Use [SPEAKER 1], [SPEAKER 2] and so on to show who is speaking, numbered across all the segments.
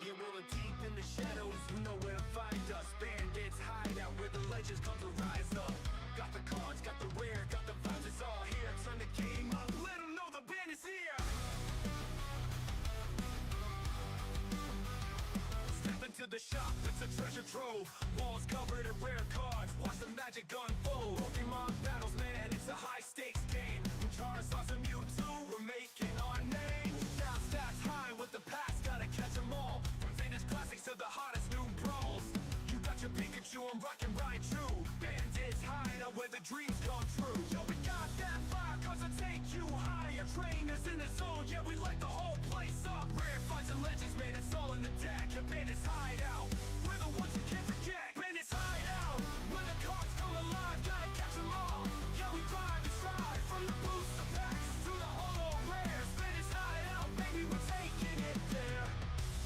[SPEAKER 1] Yeah, rolling deep in the shadows, you know where to find us. Bandits Hideout, where the legends come to rise up. Got the cards, got the rare, got the vibes, it's all here. Turn the game up, let them know the band is here. Step into the shop, it's a treasure trove. Walls covered in rare cards, watch the magic unfold. Pokemon battles, man, it's a high stakes game. From Charizards and Mewtwo, we're making our name. Now stats high with the past, gotta catch them all. From vintage classics to the hottest new brawls. You got your Pikachu, I'm rockin' right true. Bandits Hideout, where the dreams come true. Yo, we got that fire, cause I take you higher. Trainers in the zone, yeah, we light the whole place up. Rare finds and legends, man, it's all in the deck. And Bandits Hideout, we're the ones you can't forget. Bandits Hideout, when the cards come alive, gotta catch them all. Yeah, we drive and strive, from the booster packs to the holo rares. Bandits Hideout, baby, we're taking it there.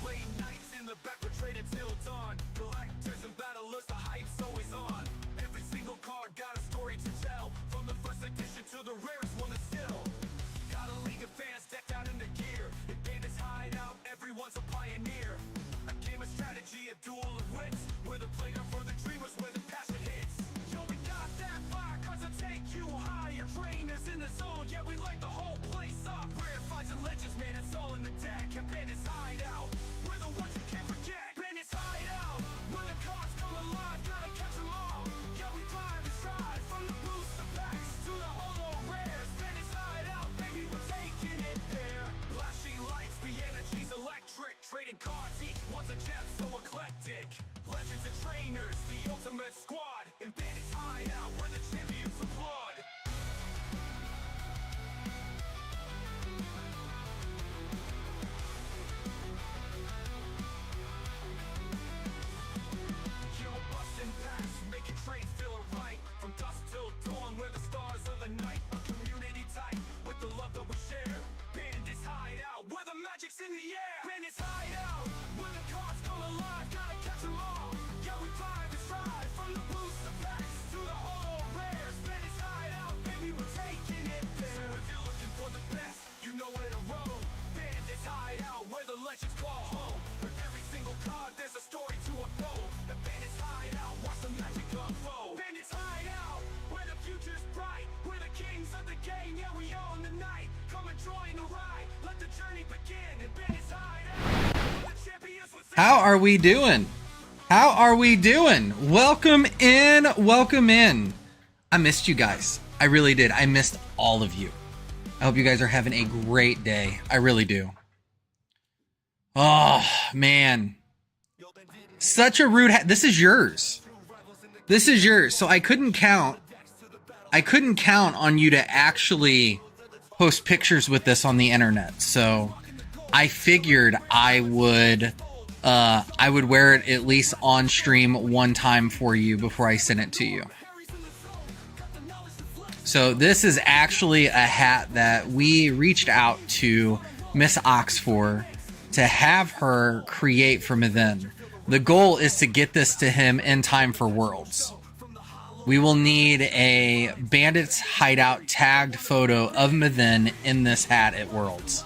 [SPEAKER 1] Late nights in the back, we're trading till dawn. Collectors and battlers, the hype's always on. Every single card got a story to tell. From the first edition to the rarest one that's still. Got a league of fans decked out in the gear. In Bandits Hideout, everyone's a pioneer. A game of strategy, a duel of wits. We're the playground for the dreamers, where the passion hits. Yo, we got that fire, cause I take you higher. Trainers in the zone, yeah, we light the whole place up. Rare finds and legends, man, it's all in the deck. And Bandits Hideout, we're the ones you can't forget. Bandits Hideout, when the cards come alive, gotta catch them all. Yeah, we drive and strive, from the booster packs to the holo rares. Bandits Hideout, baby, we're taking it there. Flashing lights, the energy's electric. Trading cards, each one's a gem so eclectic. Legends and trainers, the ultimate squad. In Bandits Hideout, where the champions applaud. Yo, bustin' packs, making trades feel right. From dusk till dawn, we're the stars of the night. A community tight, with the love that we share. Bandits Hideout, where the magic's in the air. Bandits Hideout, when the cards come alive, gotta catch them all. Yeah, we drive and strive, from the booster packs to the holo rares. Bandits Hideout, baby, we're taking it there. So if you're looking for the best, you know where to roam. Bandits Hideout, where the legends call home. With every single card, there's a story to unfold. The Bandits Hideout, watch the magic unfold. Bandits Hideout, where the future's bright. We're the kings of the game, yeah, we own the night. Come and join the ride, let the journey begin. And Bandits Hideout, where the champions will
[SPEAKER 2] How are we doing? How are we doing? Welcome in. Welcome in. I missed you guys. I really did. I missed all of you. I hope you guys are having a great day. I really do. Oh, man. Such a rude... This is yours. This is yours. So I couldn't count on you to actually post pictures with this on the internet. So I figured I would wear it at least on stream one time for you before I sent it to you. So this is actually a hat that we reached out to Miss Ox for to have her create for Mithin. The goal is to get this to him in time for Worlds. We will need a Bandits Hideout tagged photo of Mithin in this hat at Worlds.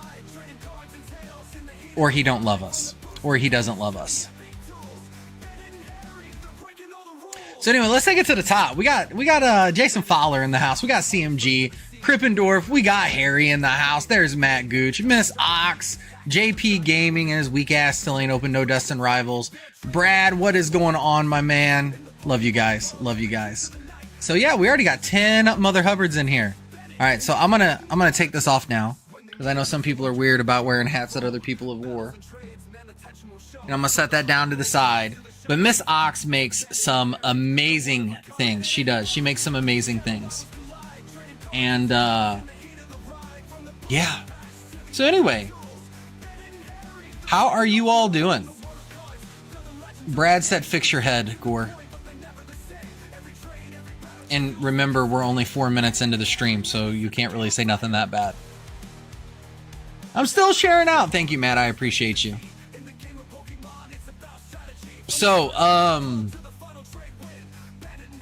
[SPEAKER 2] Or he don't love us. Or he doesn't love us. So anyway, let's take it to the top. We got Jason Fowler in the house. We got CMG, Krippendorf. We got Harry in the house. There's Matt Gooch, Miss Ox, JP Gaming and his weak ass still ain't open. No Destined Rivals. Brad, what is going on, my man? Love you guys. Love you guys. So yeah, we already got 10 Mother Hubbards in here. All right, so I'm gonna take this off now because I know some people are weird about wearing hats that other people have wore. And I'm gonna set that down to the side. But Miss Ox makes some amazing things. She does. She makes some amazing things. And yeah. So anyway, how are you all doing? Brad said fix your head, Gore. And remember, we're only 4 minutes into the stream, so you can't really say nothing that bad. I'm still sharing out. Thank you, Matt. I appreciate you. So,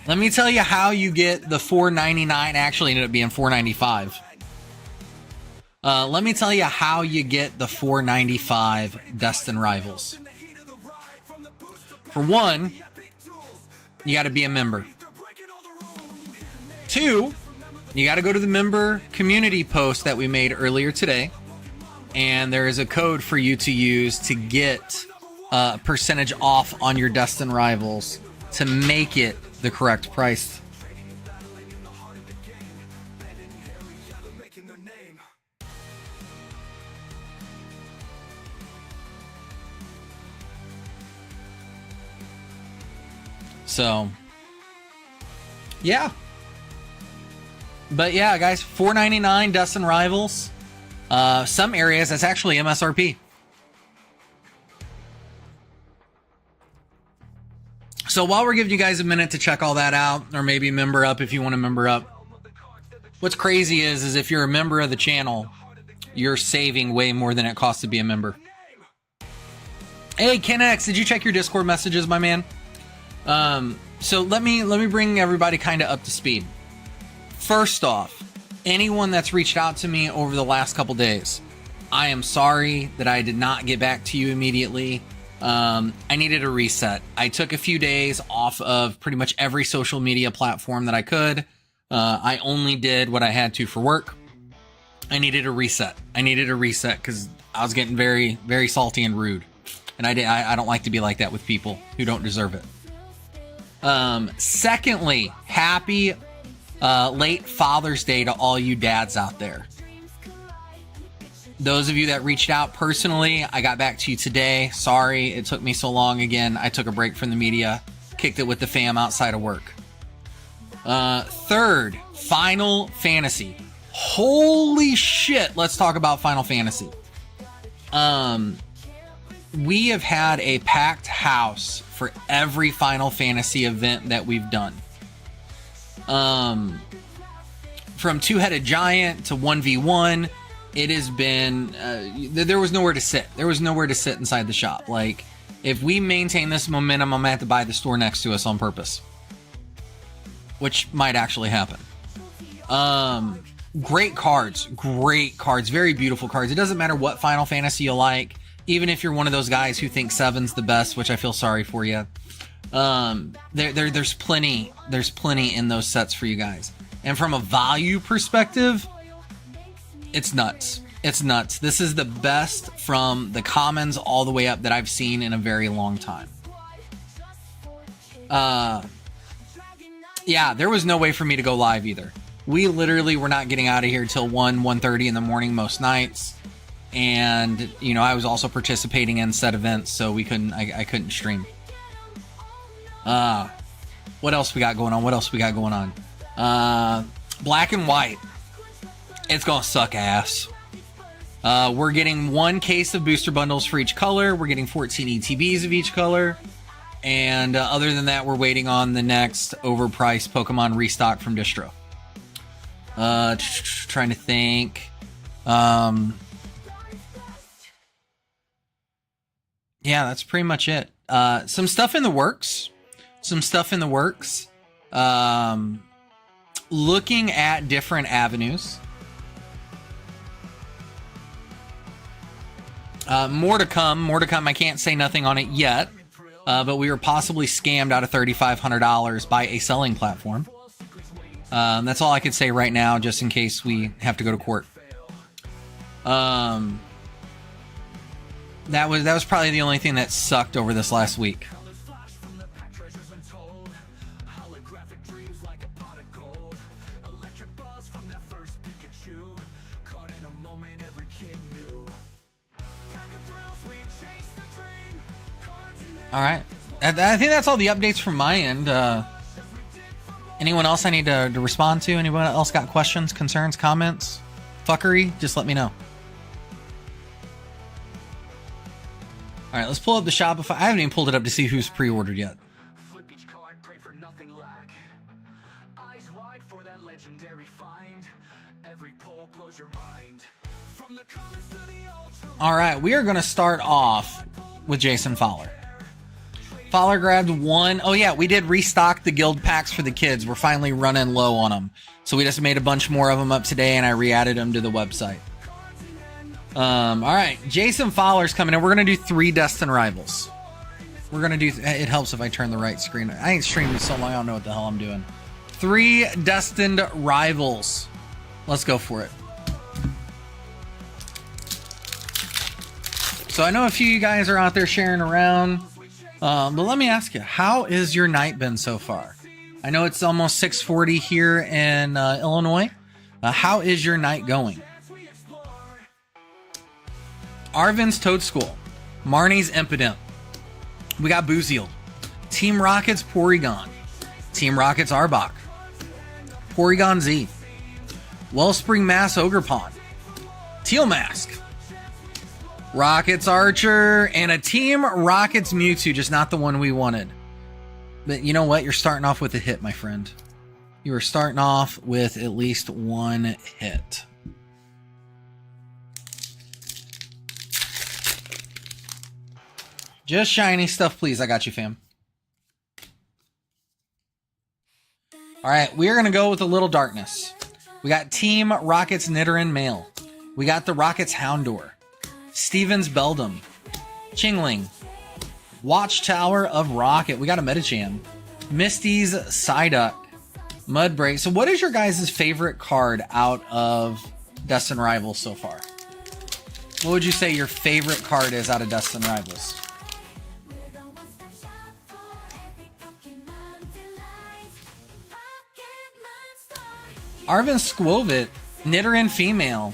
[SPEAKER 2] let me tell you how you get the $4.99. Actually, ended up being $4.95. Let me tell you how you get the $4.95 Destined Rivals. For one, you got to be a member. 2, you got to go to the member community post that we made earlier today, and there is a code for you to use to get a percentage off on your Destined Rivals to make it the correct price. So, yeah. But yeah, guys, $4.99 Destined Rivals. Some areas that's actually MSRP. So while we're giving you guys a minute to check all that out, or maybe member up if you want to member up. What's crazy is if you're a member of the channel, you're saving way more than it costs to be a member. Hey, Ken X, did you check your Discord messages, my man? So let me bring everybody kind of up to speed. First off, anyone that's reached out to me over the last couple days, I am sorry that I did not get back to you immediately. I needed a reset. I took a few days off of pretty much every social media platform that I could. I only did what I had to for work. I needed a reset. Because I was getting very, very salty and rude. And I don't like to be like that with people who don't deserve it. Secondly, happy late Father's Day to all you dads out there. Those of you that reached out personally, I got back to you today. Sorry it took me so long again. I took a break from the media, kicked it with the fam outside of work. Third, Final Fantasy. Holy shit, let's talk about Final Fantasy. We have had a packed house for every Final Fantasy event that we've done. From Two-Headed Giant to 1v1, it has been, there was nowhere to sit. There was nowhere to sit inside the shop. Like, if we maintain this momentum, I'm going to have to buy the store next to us on purpose. Which might actually happen. Great cards. Very beautiful cards. It doesn't matter what Final Fantasy you like. Even if you're one of those guys who think 7's the best, which I feel sorry for you. There's plenty in those sets for you guys. And from a value perspective, it's nuts. This is the best from the commons all the way up that I've seen in a very long time. Yeah, there was no way for me to go live either. We literally were not getting out of here till 1:30 in the morning most nights. And, you know, I was also participating in said events, so I couldn't stream. What else we got going on? Black and White. It's gonna suck ass. We're getting 1 case of booster bundles for each color. We're getting 14 ETBs of each color. And other than that, we're waiting on the next overpriced Pokemon restock from Distro. Trying to think. Yeah, that's pretty much it. Some stuff in the works. Looking at different avenues. More to come. I can't say nothing on it yet. But we were possibly scammed out of $3,500 by a selling platform. That's all I could say right now, just in case we have to go to court. That was probably the only thing that sucked over this last week. All right. I think that's all the updates from my end. Anyone else I need to respond to? Anyone else got questions, concerns, comments, fuckery? Just let me know. All right, let's pull up the Shopify. I haven't even pulled it up to see who's pre-ordered yet.
[SPEAKER 1] Flip each card, pray for nothing lack. Eyes wide for that legendary find. Every pull blows your mind. From the comments to the ultra.
[SPEAKER 2] All right, we are going to start off with Jason Fowler. Fowler grabbed 1. Oh yeah, we did restock the guild packs for the kids. We're finally running low on them. So we just made a bunch more of them up today, and I re-added them to the website. All right, Jason Fowler's coming in. We're going to do 3 Destined Rivals. We're gonna do. It helps if I turn the right screen. I ain't streaming so long. I don't know what the hell I'm doing. 3 Destined rivals. Let's go for it. So I know a few of you guys are out there sharing around, but let me ask you, how is your night been so far? I know it's almost 6:40 here in Illinois. How is your night going? Arvin's Toad School. Marnie's Impident. We got Booziel. Team Rockets Porygon. Team Rockets Arbok. Porygon Z. Wellspring Mass Ogerpon. Teal Mask. Rockets Archer. And a Team Rockets Mewtwo, just not the one we wanted. But you know what? You're starting off with a hit, my friend. You are starting off with at least one hit. Just shiny stuff, please. I got you, fam. All right, we are going to go with a little darkness. We got Team Rockets Nidoran Male. We got the Rockets Houndour. Stevens Beldum. Chingling. Watchtower of Rocket. We got a Medicham. Misty's Psyduck. Mudbray. So what is your guys' favorite card out of Destined Rivals so far? What would you say your favorite card is out of Destined Rivals? Arvin Squovit, Nidoran Female,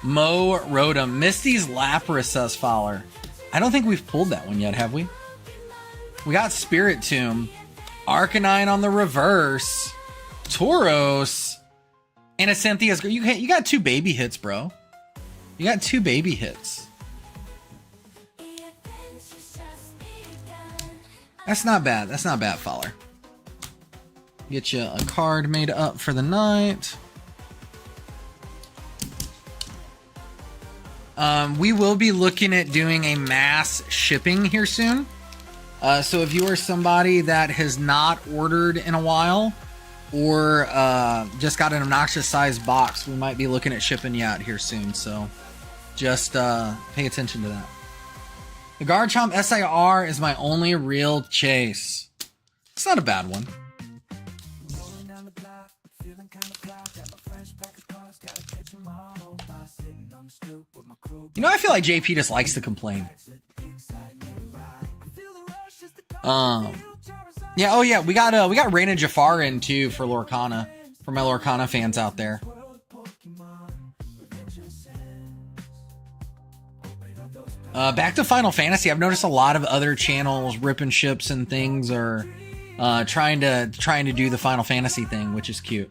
[SPEAKER 2] Mo Rotom, Misty's Lapras, says Fowler. I don't think we've pulled that one yet, have we? We got Spirit Tomb, Arcanine on the reverse, Tauros, and a Cynthia's. You got 2 baby hits, bro. You got 2 baby hits. That's not bad. That's not bad, Fowler. Get you a card made up for the night. We will be looking at doing a mass shipping here soon. So if you are somebody that has not ordered in a while or just got an obnoxious sized box, we might be looking at shipping you out here soon. So just pay attention to that. The Garchomp SIR is my only real chase. It's not a bad one. You know, I feel like JP just likes to complain. Yeah, oh yeah, we got Raina Jafar in too for Lorcana, for my Lorcana fans out there. Back to Final Fantasy. I've noticed a lot of other channels ripping ships and things are trying to do the Final Fantasy thing, which is cute.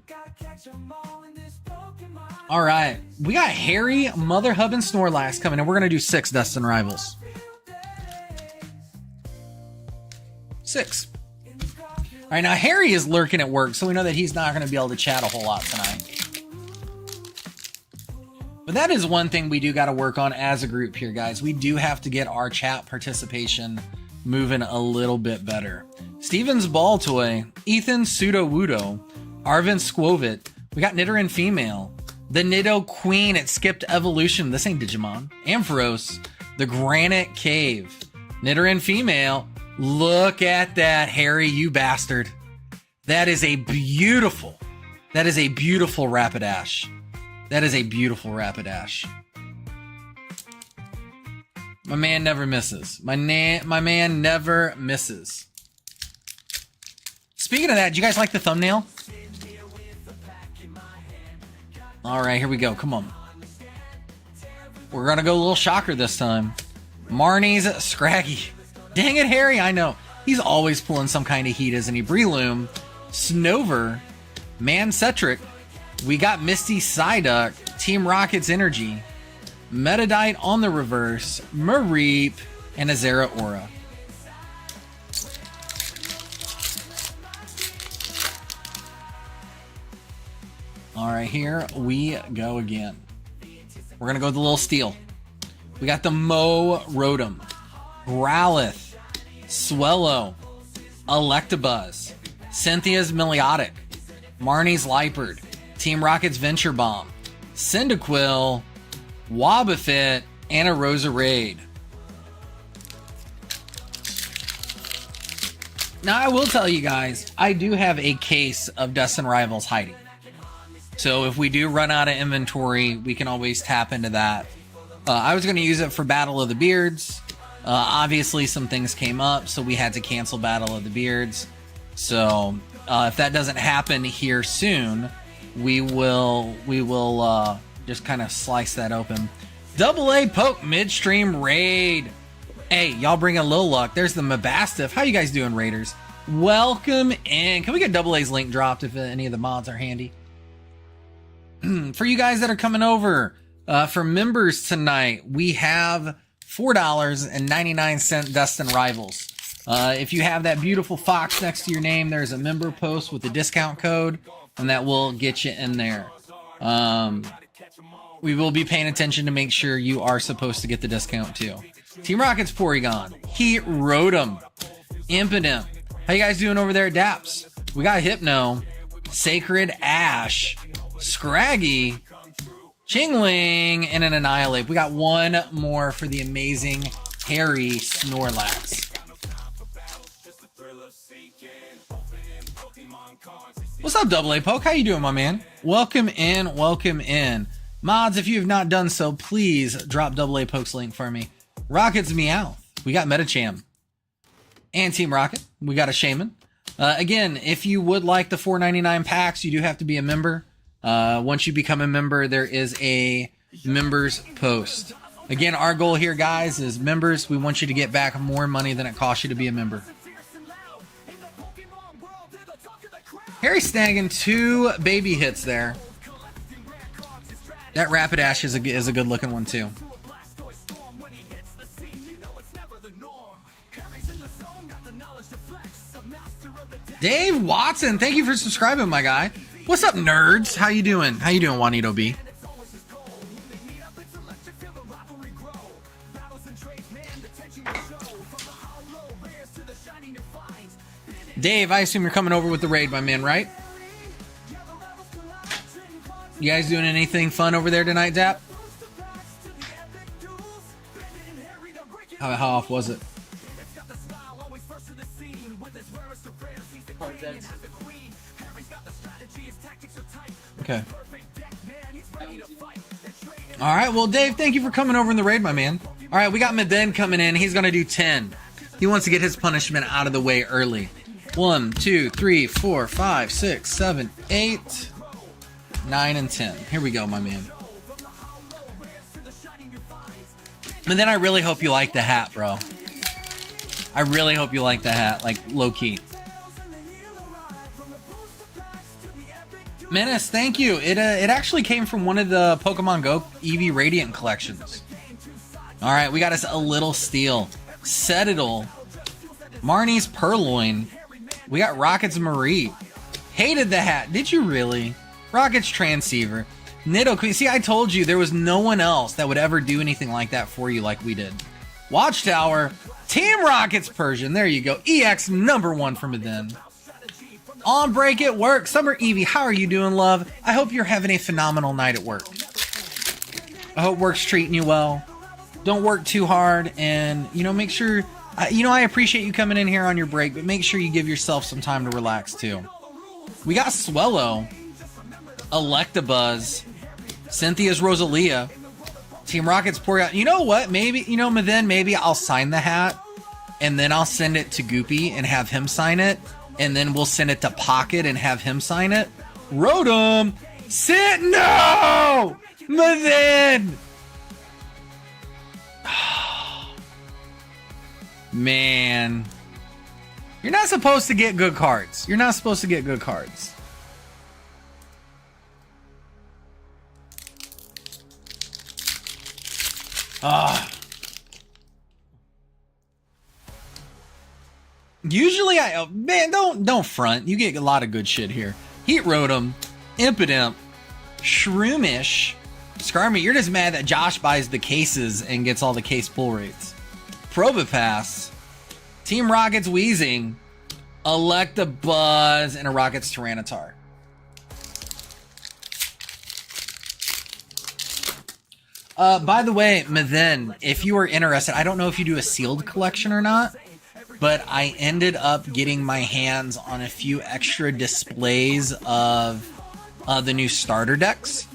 [SPEAKER 2] All right, we got Harry, Mother Hub, and Snorlax coming in. We're gonna do 6 Destined Rivals. 6. All right, now Harry is lurking at work, so we know that he's not gonna be able to chat a whole lot tonight. But that is one thing we do got to work on as a group here, guys. We do have to get our chat participation moving a little bit better. Steven's Ball Toy, Ethan Pseudo Wudo, Arvin Squovit. We got Nidoran Female. The Nido Queen at Skipped Evolution. This ain't Digimon. Ampharos. The Granite Cave. Nidoran Female. Look at that, Harry, you bastard. That is a beautiful Rapidash. That is a beautiful Rapidash. My man never misses. My man never misses. Speaking of that, do you guys like the thumbnail? All right, here we go. Come on. We're going to go a little shocker this time. Marnie's Scraggy. Dang it, Harry. I know. He's always pulling some kind of heat, isn't he? Breloom, Snover, Mancetric. We got Misty Psyduck, Team Rocket's Energy, Metadite on the reverse, Mareep, and a Zeraora. All right, here we go again. We're going to go with the little steal. We got the Mo Rotom, Growlithe, Swellow, Electabuzz, Cynthia's Meliotic, Marnie's Liepard, Team Rocket's Venture Bomb, Cyndaquil, Wobbuffet, and a Roserade. Now, I will tell you guys, I do have a case of Destined Rivals hiding. So if we do run out of inventory, we can always tap into that. I was going to use it for Battle of the Beards. Obviously, some things came up, so we had to cancel Battle of the Beards. So if that doesn't happen here soon, we will just kind of slice that open. Double A poke midstream raid. Hey, y'all bring a little luck. There's the Mabastiff. How you guys doing, Raiders? Welcome in. Can we get Double A's link dropped if any of the mods are handy? For you guys that are coming over, for members tonight, we have $4.99 Destined Rivals. If you have that beautiful fox next to your name, there's a member post with the discount code, and that will get you in there. We will be paying attention to make sure you are supposed to get the discount too. Team Rocket's Porygon. He rode him. Impotent. How you guys doing over there at Daps? We got Hypno, Sacred Ash, Scraggy, Chingling, and an Annihilate. We got one more for the amazing Harry Snorlax. What's up, Double A Poke? How you doing, my man? Welcome in, welcome in. Mods, if you have not done so, please drop Double A Poke's link for me. Rocket's Meowth. We got Metacham. And Team Rocket. We got a Shaman. Again, if you would like the $4.99 packs, you do have to be a member. Once you become a member, there is a members post. Again, our goal here, guys, is members. We want you to get back more money than it costs you to be a member. Harry snagging 2 baby hits there. That Rapidash is a good looking one too. Dave Watson, thank you for subscribing, my guy. What's up, nerds? How you doing? How you doing, Juanito B? Dave, I assume you're coming over with the raid, my man, right? You guys doing anything fun over there tonight, Dap? How off was it? Okay. All right, well, Dave, thank you for coming over in the raid, my man. All right, we got Meden coming in. He's going to do 10. He wants to get his punishment out of the way early. 1, 2, 3, 4, 5, 6, 7, 8, 9, and 10. Here we go, my man. And then I really hope you like the hat, bro. I really hope you like the hat, like low-key. Menace, thank you. It actually came from one of the Pokemon Go Eevee Radiant collections. All right, we got us a little steel. Citadel. Marnie's Purloin. We got Rocket's Marie. Hated the hat. Did you really? Rocket's Transceiver. Nido Queen. See, I told you there was no one else that would ever do anything like that for you like we did. Watchtower. Team Rocket's Persian. There you go. EX #1 from Meden. On break at work. Summer Eevee, how are you doing, love? I hope you're having a phenomenal night at work. I hope work's treating you well. Don't work too hard, and, make sure... I appreciate you coming in here on your break, but make sure you give yourself some time to relax, too. We got Swellow, Electabuzz, Cynthia's Rosalia, Team Rocket's Porygon. You know what? Maybe, Meden, maybe I'll sign the hat, and then I'll send it to Goopy and have him sign it, and then we'll send it to Pocket and have him sign it. Rotom! Sit! No! Meden! Man. You're not supposed to get good cards. You're not supposed to get good cards. Usually man, don't front. You get a lot of good shit here. Heat Rotom, Impidimp, Shroomish, Skarmy. You're just mad that Josh buys the cases and gets all the case pull rates. Probopass, Team Rocket's Weezing, Electabuzz, and a Rocket's Tyranitar. By the way, Meden, if you are interested, I don't know if you do a sealed collection or not, but I ended up getting my hands on a few extra displays of the new starter decks.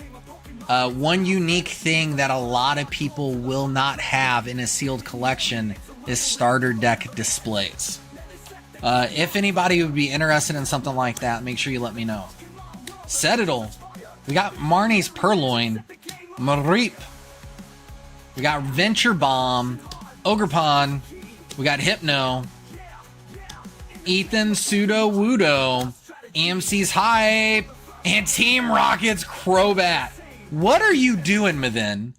[SPEAKER 2] One unique thing that a lot of people will not have in a sealed collection is starter deck displays. If anybody would be interested in something like that, make sure you let me know. Citadel. We got Marnie's Purloin. Marip. We got Venture Bomb. Ogrepon. We got Hypno. Ethan Pseudo Wudo. AMC's Hype. And Team Rocket's Crobat. What are you doing, Mithin?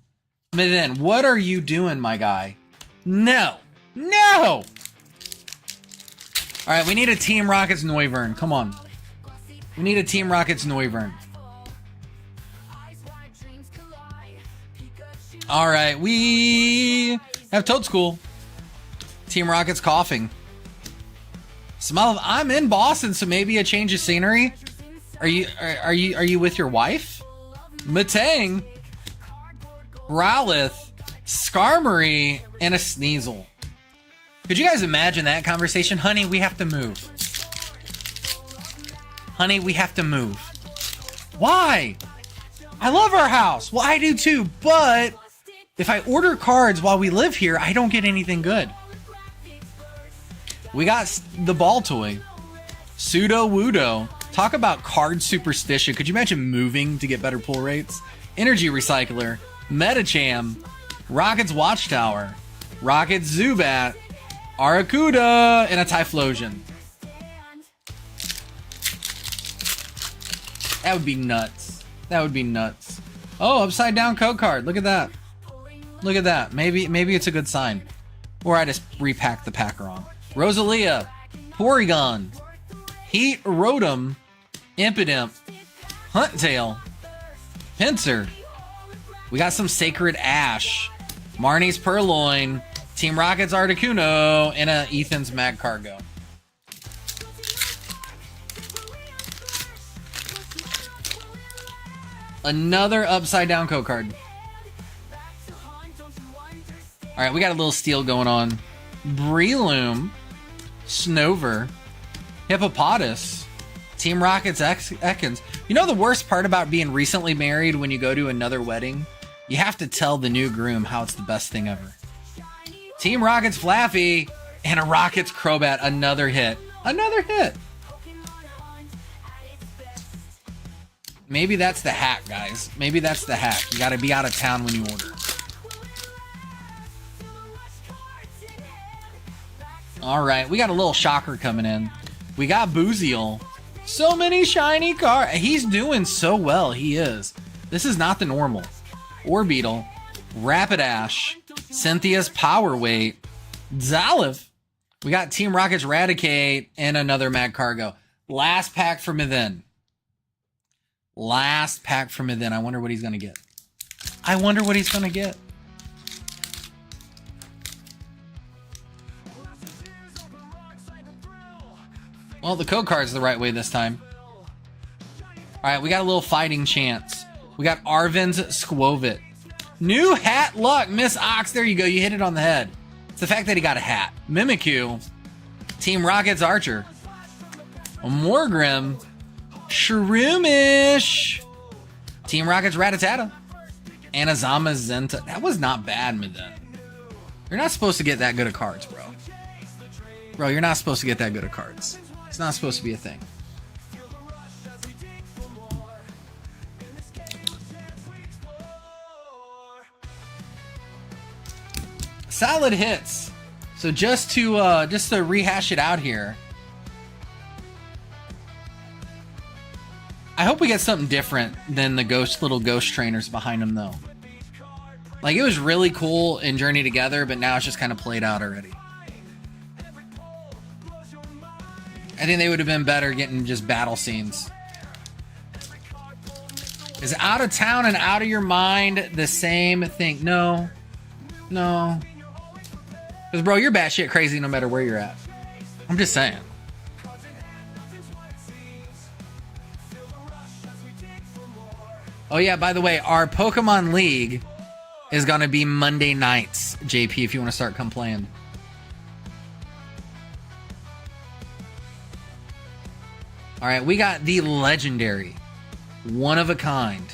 [SPEAKER 2] Mithin, what are you doing, my guy? No. No! Alright, we need a Team Rocket's Noivern. Come on. We need a Team Rocket's Noivern. Alright, we have Toad School. Team Rocket's Coughing. Smell of I'm in Boston, so maybe a change of scenery. Are you with your wife? Matang, Rowlith, Skarmory, and a Sneasel. Could you guys imagine that conversation? Honey, we have to move. Honey, we have to move. Why? I love our house. Well, I do too, but if I order cards while we live here, I don't get anything good. We got the ball toy. Pseudo Wudo. Talk about card superstition. Could you imagine moving to get better pull rates? Energy Recycler. Metacham. Rocket's Watchtower. Rocket's Zubat. Arracuda. And a Typhlosion. That would be nuts. That would be nuts. Oh, upside down code card. Look at that. Look at that. Maybe it's a good sign. Or I just repacked the pack wrong. Rosalia. Porygon. Heat Rotom. Impidimp. Huntail. Pinsir. We got some Sacred Ash. Marnie's Purloin. Team Rocket's Articuno. And a Ethan's Magcargo. Another upside down code card. Alright, we got a little steal going on. Breloom. Snover. Hippopotas. Team Rocket's Ekans. You know the worst part about being recently married when you go to another wedding? You have to tell the new groom how it's the best thing ever. Team Rocket's Flaffy. And a Rocket's Crobat. Another hit. Another hit. Maybe that's the hack, guys. Maybe that's the hack. You gotta be out of town when you order. Alright, we got a little shocker coming in. We got Booziel. So many shiny cards. He's doing so well, he is. This is not the normal. Orbeetle. Rapidash. Cynthia's Power Weight. Zalif. We got Team Rocket's Raticate and another Magcargo. Last pack from within. Last pack from within. I wonder what he's going to get. I wonder what he's going to get. Well, the code card's the right way this time. Alright, we got a little fighting chance. We got Arvin's Squovit. New hat luck, Miss Ox. There you go. You hit it on the head. It's the fact that he got a hat. Mimikyu. Team Rocket's Archer. Morgrim. Shroomish. Team Rocket's Rattata. And Azama's Zenta. That was not bad, Maden. You're not supposed to get that good of cards, bro. Bro, you're not supposed to get that good of cards. It's not supposed to be a thing. Solid hits. So just to rehash it out here. I hope we get something different than the little ghost trainers behind him, though. Like, it was really cool in Journey Together, but now it's just kind of played out already. I think they would have been better getting just battle scenes. Is out of town and out of your mind the same thing? No. No. Because, bro, you're batshit crazy no matter where you're at. I'm just saying. Oh, yeah, by the way, our Pokemon League is going to be Monday nights, JP, if you want to start come playing. All right, we got the legendary, one of a kind,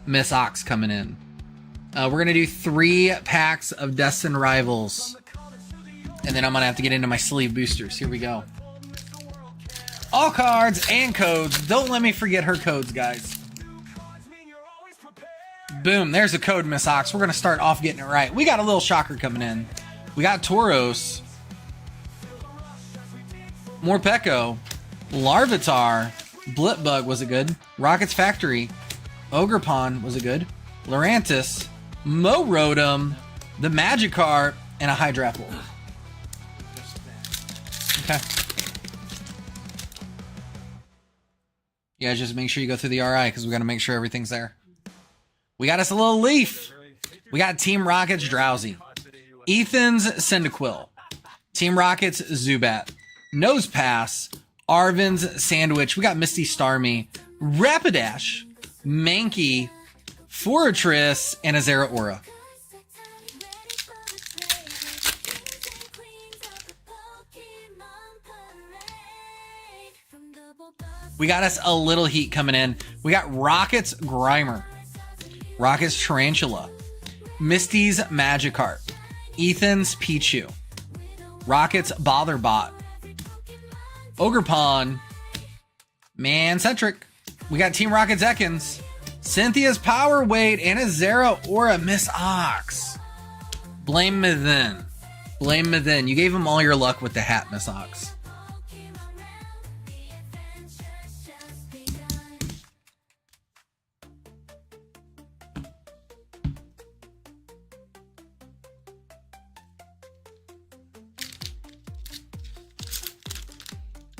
[SPEAKER 2] Miss Ox coming in. We're going to do 3 packs of Destined Rivals. And then I'm going to have to get into my sleeve boosters. Here we go. All cards and codes. Don't let me forget her codes, guys. Boom, there's a code, Miss Ox. We're going to start off getting it right. We got a little shocker coming in. We got Tauros. Morpeko. Larvitar. Blipbug was it good. Rocket's Factory. Ogerpon was it good. Lurantis. Morotom. The Magikarp. And a Hydrapple. Okay. Yeah, just make sure you go through the RI because we got to make sure everything's there. We got us a little Leaf. We got Team Rocket's Drowsy. Ethan's Cyndaquil. Team Rocket's Zubat. Nose Pass. Arvin's Sandwich. We got Misty Starmie. Rapidash. Mankey. Fortress. And a Zeraora. We got us a little heat coming in. We got Rocket's Grimer. Rocket's Tarantula. Misty's Magikarp. Ethan's Pichu. Rocket's Botherbot. Ogerpon. Man-centric. We got Team Rocket's Ekans. Cynthia's Power Weight and a Zeraora. Miss Ox. Blame me then. Blame me then. You gave him all your luck with the hat, Miss Ox.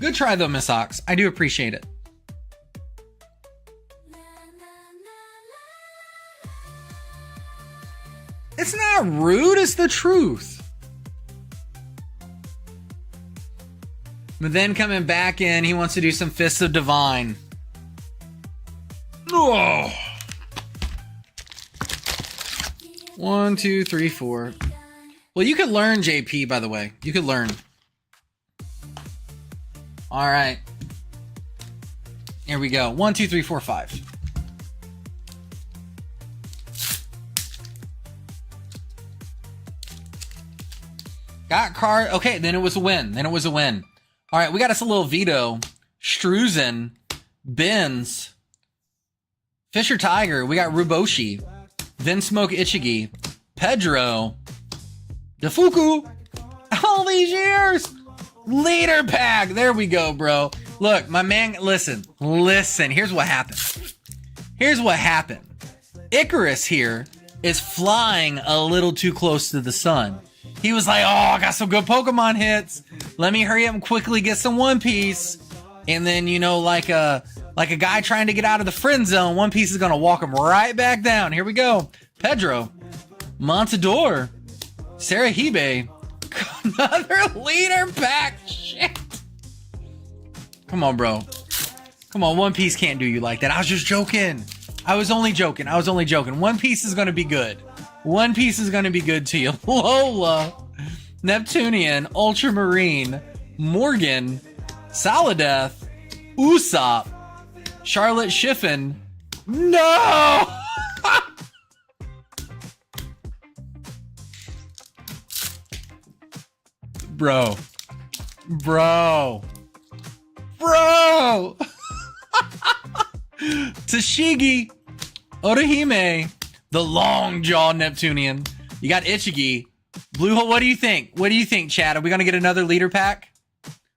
[SPEAKER 2] Good try though, Miss Ox. I do appreciate it. It's not rude, it's the truth. But then coming back in, he wants to do some Fists of Divine. Oh. 1, 2, 3, 4. Well, you could learn, JP, by the way. You could learn. All right. Here we go. 1, 2, 3, 4, 5. Got card. Okay, then it was a win. Then it was a win. All right, we got us a little Vito. Struzen. Benz. Fisher Tiger. We got Ruboshi. Vinsmoke Ichigi. Pedro. Defuku. All these years. Leader pack. There we go, bro. Look, my man, listen. Here's what happened. Here's what happened. Icarus here is flying a little too close to the sun. He was like, oh, I got some good Pokemon hits. Let me hurry up and quickly get some One Piece. And then, you know, like a guy trying to get out of the friend zone, One Piece is going to walk him right back down. Here we go. Pedro. Montador. Sarahibe. Another leader pack. Shit. Come on, bro. Come on, One Piece can't do you like that. I was just joking. I was only joking. One Piece is going to be good. One Piece is going to be good to you. Lola. Neptunian. Ultramarine. Morgan. Saladeth. Usopp. Charlotte Shiffin. No! Bro. Tashigi. Orihime. The long jaw Neptunian. You got Ichigi. Blue Hole, what do you think? What do you think, Chad? Are we going to get another leader pack?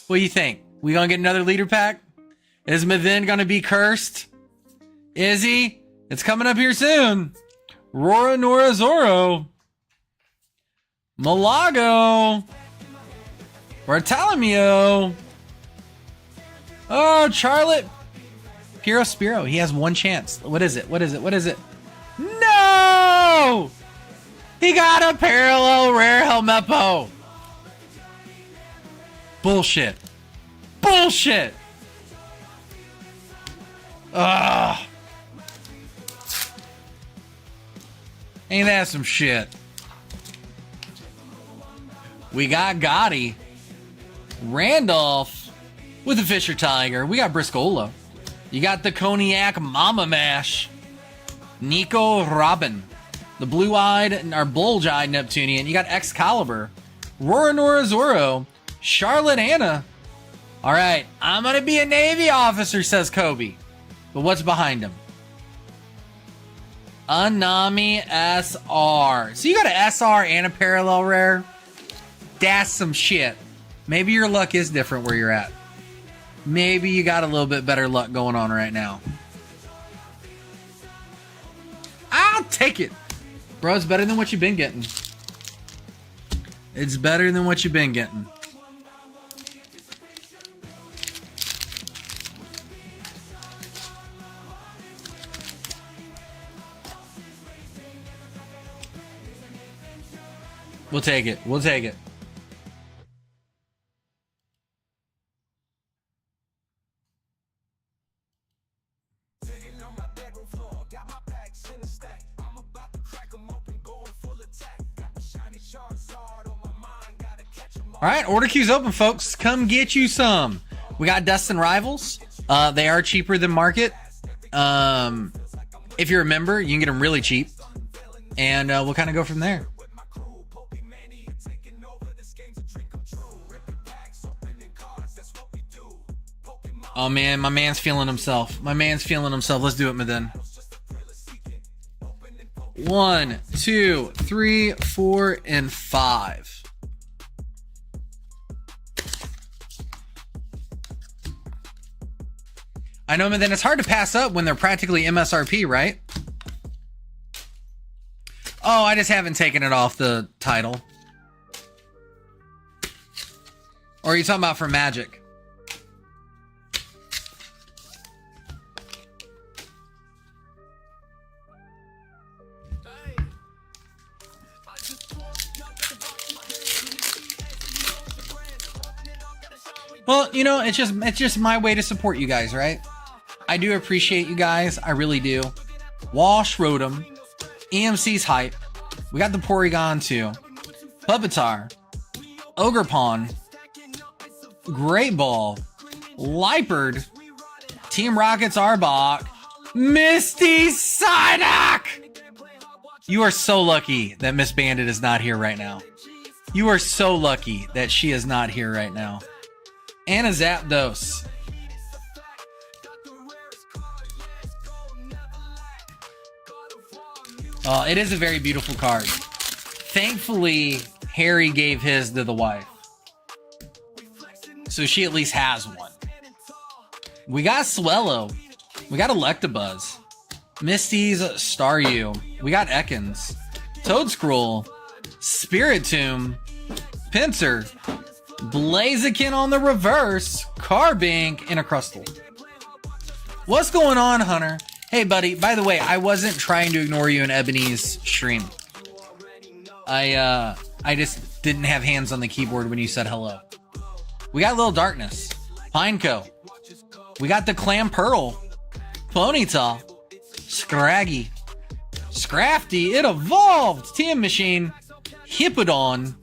[SPEAKER 2] What do you think? We going to get another leader pack? Is Mavin going to be cursed? Is he? It's coming up here soon. Rora Nora Zoro. Malago. Bartolomeo. Oh, Charlotte. Piro Spiro. He has one chance. What is it? No! He got a parallel rare Helmeppo. Bullshit. Ugh. Ain't that some shit? We got Gotti. Randolph. with the Fisher Tiger. We got Briscola. You got the Cognac Mama Mash. Nico Robin. The blue-eyed, or bulge-eyed Neptunian. You got Excalibur. Roronoa Zoro. Charlotte Anna. All right, I'm going to be a Navy officer, says Kobe. But what's behind him? Anami SR. So you got an SR and a parallel rare? That's some shit. Maybe your luck is different where you're at. Maybe you got a little bit better luck going on right now. I'll take it. Bro, it's better than what you've been getting. It's better than what you've been getting. We'll take it. We'll take it. All right, order queue's open, folks. Come get you some. We got Destined Rivals. They are cheaper than market. If you're a member, you can get them really cheap. And we'll kind of go from there. Oh, man, my man's feeling himself. My man's feeling himself. Let's do it, Maden. 1, 2, 3, 4, and 5. I know, but then it's hard to pass up when they're practically MSRP, right? Oh, I just haven't taken it off the title. Or are you talking about for Magic? Well, you know, it's just my way to support you guys, right? I do appreciate you guys. I really do. Walsh Rotom. EMC's hype. We got the Porygon too. Pupitar. Ogerpon. Great Ball. Liepard. Team Rocket's Arbok. Misty Psyduck! You are so lucky that Miss Bandit is not here right now. You are so lucky that she is not here right now. And a Zapdos. It is a very beautiful card. Thankfully, Harry gave his to the wife. So she at least has one. We got Swellow. We got Electabuzz. Misty's Staryu. We got Ekans. Toedscroll. Spiritomb. Pinsir. Blaziken on the reverse. Carbink. And a Crustle. What's going on, Hunter? Hey, buddy. By the way, I wasn't trying to ignore you in Ebony's stream. I just didn't have hands on the keyboard when you said hello. We got Little Darkness. Pineco. We got the Clam Pearl. Ponyta. Scraggy. Scrafty. It evolved. TM Machine. Hippowdon.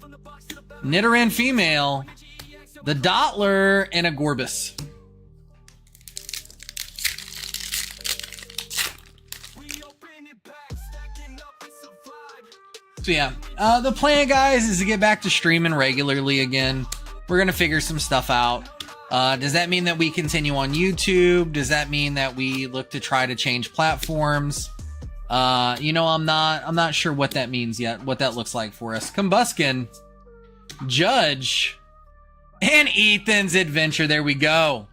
[SPEAKER 2] Nidoran Female. The Dottler. And a Gorbis. So yeah, the plan, guys, is to get back to streaming regularly again. We're gonna figure some stuff out. Does that mean that we continue on YouTube? Does that mean that we look to try to change platforms? You know, I'm not sure what that means yet, what that looks like for us. Combuskin, Judge, and Ethan's Adventure. There we go.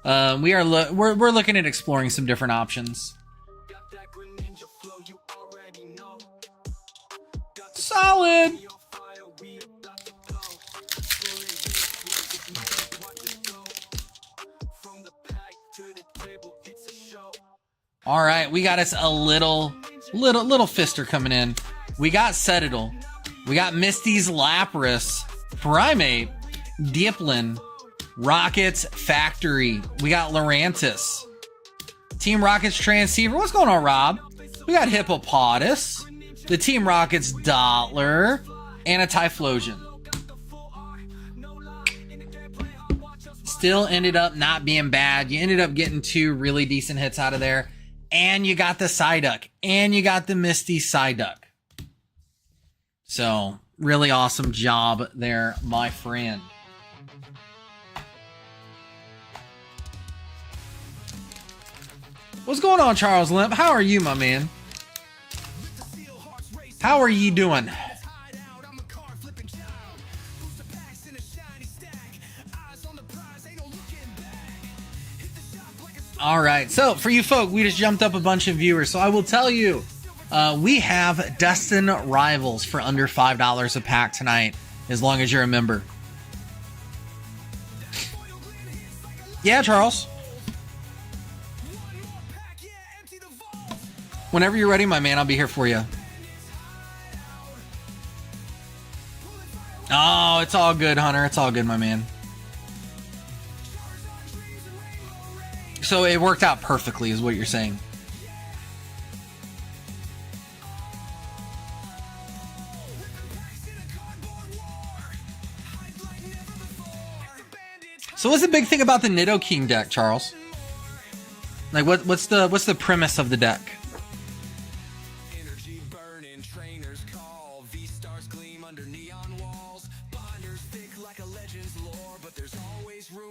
[SPEAKER 2] We're looking at exploring some different options. Solid. All right, we got us a little fister coming in. We got Citadel. We got Misty's Lapras, Primate, Dieplin, Rockets Factory. We got Lurantis. Team Rockets Transceiver. What's going on, Rob? We got Hippopotas. The Team Rockets Dottler. And a Typhlosion. still ended up not being bad. You ended up getting 2 really decent hits out of there. And you got the Psyduck. And you got the Misty Psyduck. So, really awesome job there, my friend. What's going on, Charles Limp? How are you, my man? How are you doing? All right, so for you folk, we just jumped up a bunch of viewers. So I will tell you, we have Destined Rivals for under $5 a pack tonight, as long as you're a member. Yeah, Charles. Whenever you're ready, my man, I'll be here for you. Oh, it's all good, Hunter. It's all good, my man. So it worked out perfectly, is what you're saying. So what's the big thing about the Nidoking deck, Charles? Like, what's the premise of the deck?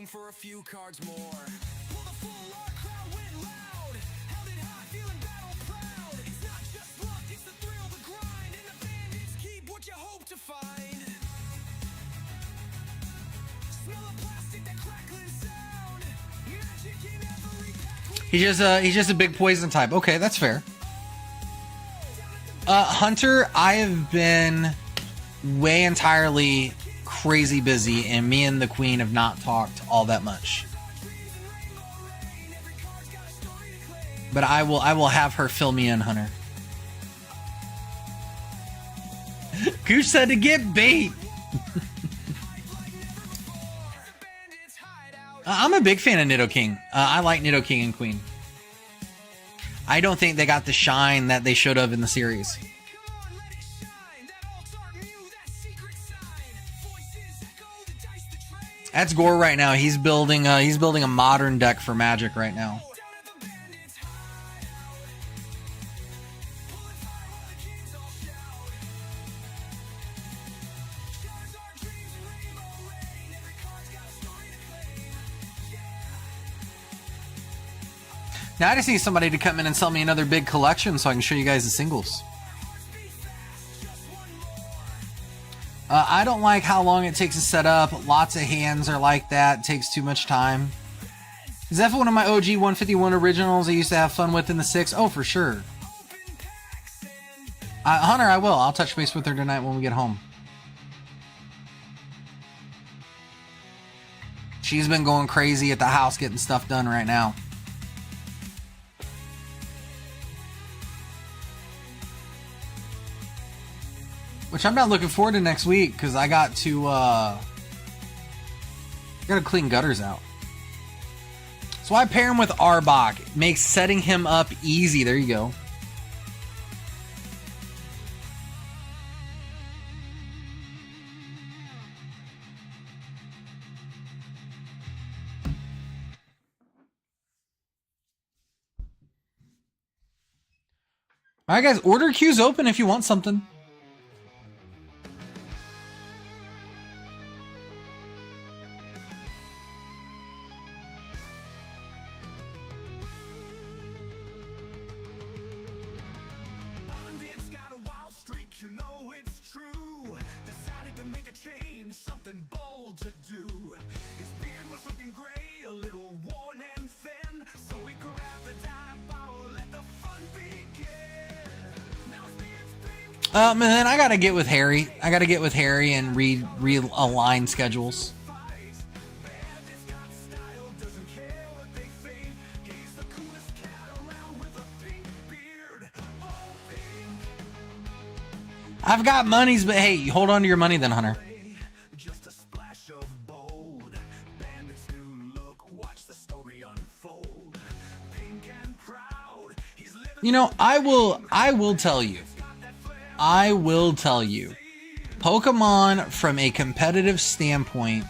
[SPEAKER 1] For a few cards more. Pull the full art, crowd went loud. Held it high, feeling battle proud. It's not just luck, it's the thrill, the grind. And the bandits keep what you hope to find. Smell of plastic, that crackling sound. Magic in every pack.
[SPEAKER 2] He's just a big poison type. Okay, that's fair. Hunter, I have been way entirely crazy busy, and me and the Queen have not talked all that much. But I will have her fill me in, Hunter. Gooch said to get bait. I'm a big fan of Nidoking. I like Nidoking and Queen. I don't think they got the shine that they should have in the series. That's Gore right now. He's building a modern deck for Magic right now. Now I just need somebody to come in and sell me another big collection so I can show you guys the singles. I don't like how long it takes to set up. Lots of hands are like that. It takes too much time. Is that one of my OG 151 originals I used to have fun with in the 6? Oh, for sure. Hunter, I will. I'll touch base with her tonight when we get home. She's been going crazy at the house getting stuff done right now. Which I'm not looking forward to next week because I got to clean gutters out. So I pair him with Arbok. It makes setting him up easy. There you go. Alright guys, order queue's open if you want something. And then I gotta get with Harry. I gotta get with Harry and realign schedules. I've got monies, but hey, hold on to your money then, Hunter. You know, I will tell you. I will tell you, Pokemon from a competitive standpoint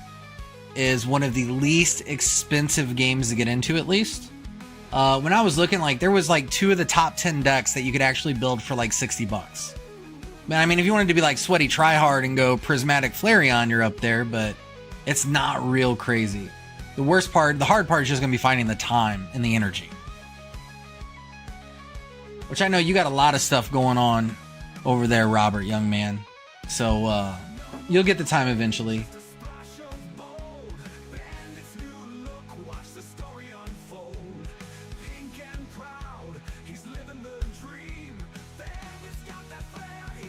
[SPEAKER 2] is one of the least expensive games to get into, at least. When I was looking, like, there was like 2 of the top 10 decks that you could actually build for like $60. I mean, if you wanted to be like Sweaty Tryhard and go Prismatic Flareon, you're up there, but it's not real crazy. The worst part, the hard part is just going to be finding the time and the energy. Which I know you got a lot of stuff going on over there, Robert, young man. So, you'll get the time eventually.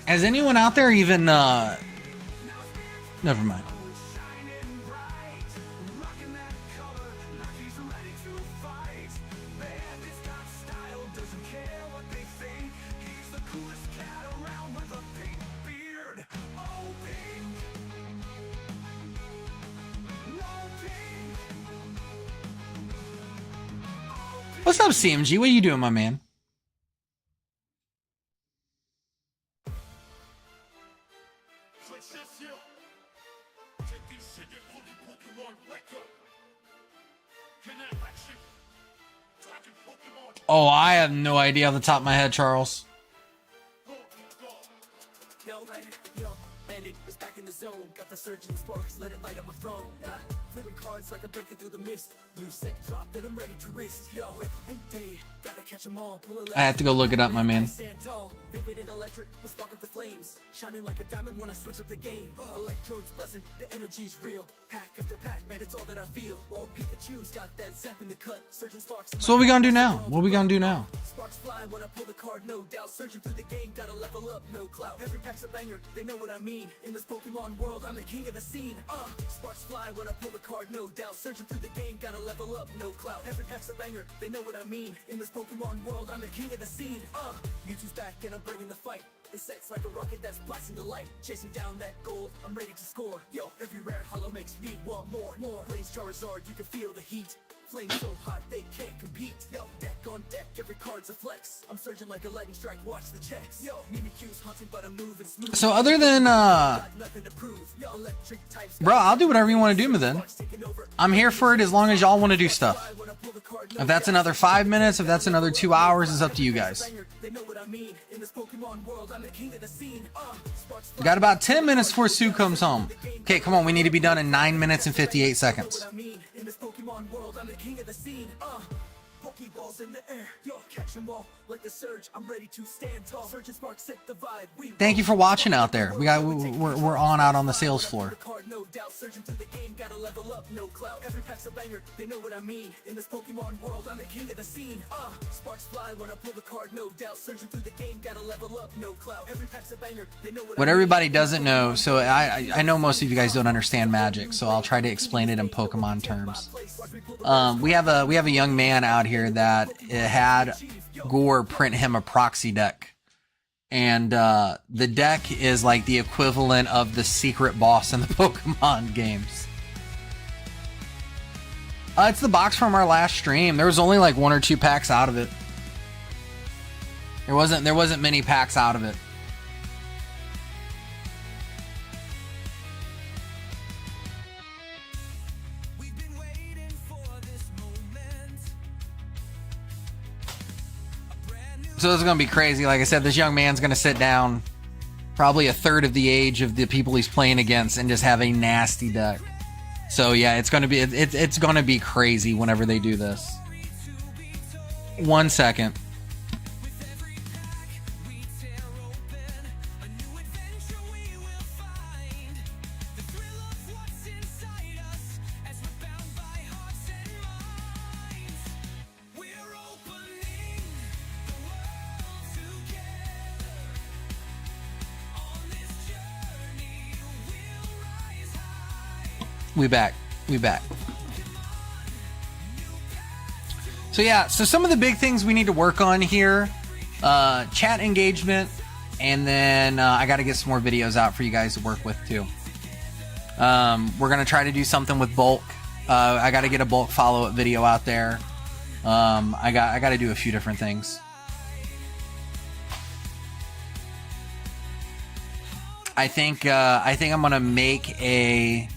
[SPEAKER 2] Has anyone out there even, never mind. What's up, CMG? What are you doing, my man? Oh, I have no idea off the top of my head, Charles.
[SPEAKER 1] Bandit was back in the zone. Got the surging sparks, let it light up my throne. Flipping cards like I'm breaking through the mist. New set drop that I'm ready to risk. Yo, hey, gotta catch 'em all.
[SPEAKER 2] I have to go look it up, my man.
[SPEAKER 1] Vivid and electric, will spark up the flames. Shining like a diamond when I switch up the game. Electrodes buzzing, the energy's real. Pack after pack, man, it's all that I feel. All Pikachu's got that zap in the cut. Surging sparks.
[SPEAKER 2] So what we gonna do now? What we gonna do now?
[SPEAKER 1] Sparks fly when I pull the card, no doubt. Surging through the game, gotta level up, no clout. Every pack's a banger, they know what I mean. In this Pokemon world, I'm the king of the scene. Sparks fly when I pull the card, no doubt. Surging through the game, gotta level up, no clout. Every pack's a banger, they know what I mean. In this Pokemon world, I'm the king of the scene. Mewtwo's back and I'm bringing the fight. It sets like a rocket that's blasting the light. Chasing down that gold, I'm ready to score. Yo, every rare holo makes me want more. Blaze Charizard, you can feel the heat. Flames so hot they can't compete. Yo, deck on deck, every card's a flex. I'm surging like a lightning strike, watch the checks. Yo, Mimikyu's hunting but I'm moving smooth.
[SPEAKER 2] So other than,
[SPEAKER 1] Got nothing to prove. Yo, electric types.
[SPEAKER 2] bro, I'll do whatever you want to do, then. I'm here for it as long as y'all want to do stuff. If that's another 5 minutes, if that's another 2 hours, it's up to you guys.
[SPEAKER 1] They know what I mean. In this Pokemon world, I'm the king of the scene.
[SPEAKER 2] We got about 10 minutes before Sue comes home. Okay, come on, we need to be done in 9 minutes and 58 seconds.
[SPEAKER 1] In this Pokemon world, I'm the king of the scene. Pokeballs in the air, yo, catch 'em all like the surge. I'm ready to stand tall. Surge and spark set the vibe.
[SPEAKER 2] Thank you for watching out there. We're on out on the sales floor.
[SPEAKER 1] No doubt, surging through the game, gotta level up, no clout. Every pack's a banger, they know what I mean. In this Pokemon world, I'm the king of the scene. Sparks fly when I pull the card, no doubt. Surging through the game, gotta level up, no clout. Every pack's a banger, they know what
[SPEAKER 2] What everybody doesn't know, so I know most of you guys don't understand Magic, so I'll try to explain it in Pokemon terms. We have a young man out here that had Gore print him a proxy deck. And the deck is like the equivalent of the secret boss in the Pokemon games. It's the box from our last stream. There was only like 1 or 2 packs out of it. There wasn't many packs out of it. So this is going to be crazy. Like I said, this young man's going to sit down probably a third of the age of the people he's playing against and just have a nasty deck. So yeah, it's going to be it's going to be crazy whenever they do this. 1 second. We back. So yeah, so some of the big things we need to work on here, chat engagement, and then I got to get some more videos out for you guys to work with too. We're gonna try to do something with bulk. I got to get a bulk follow-up video out there. I got to do a few different things. I think I'm gonna make a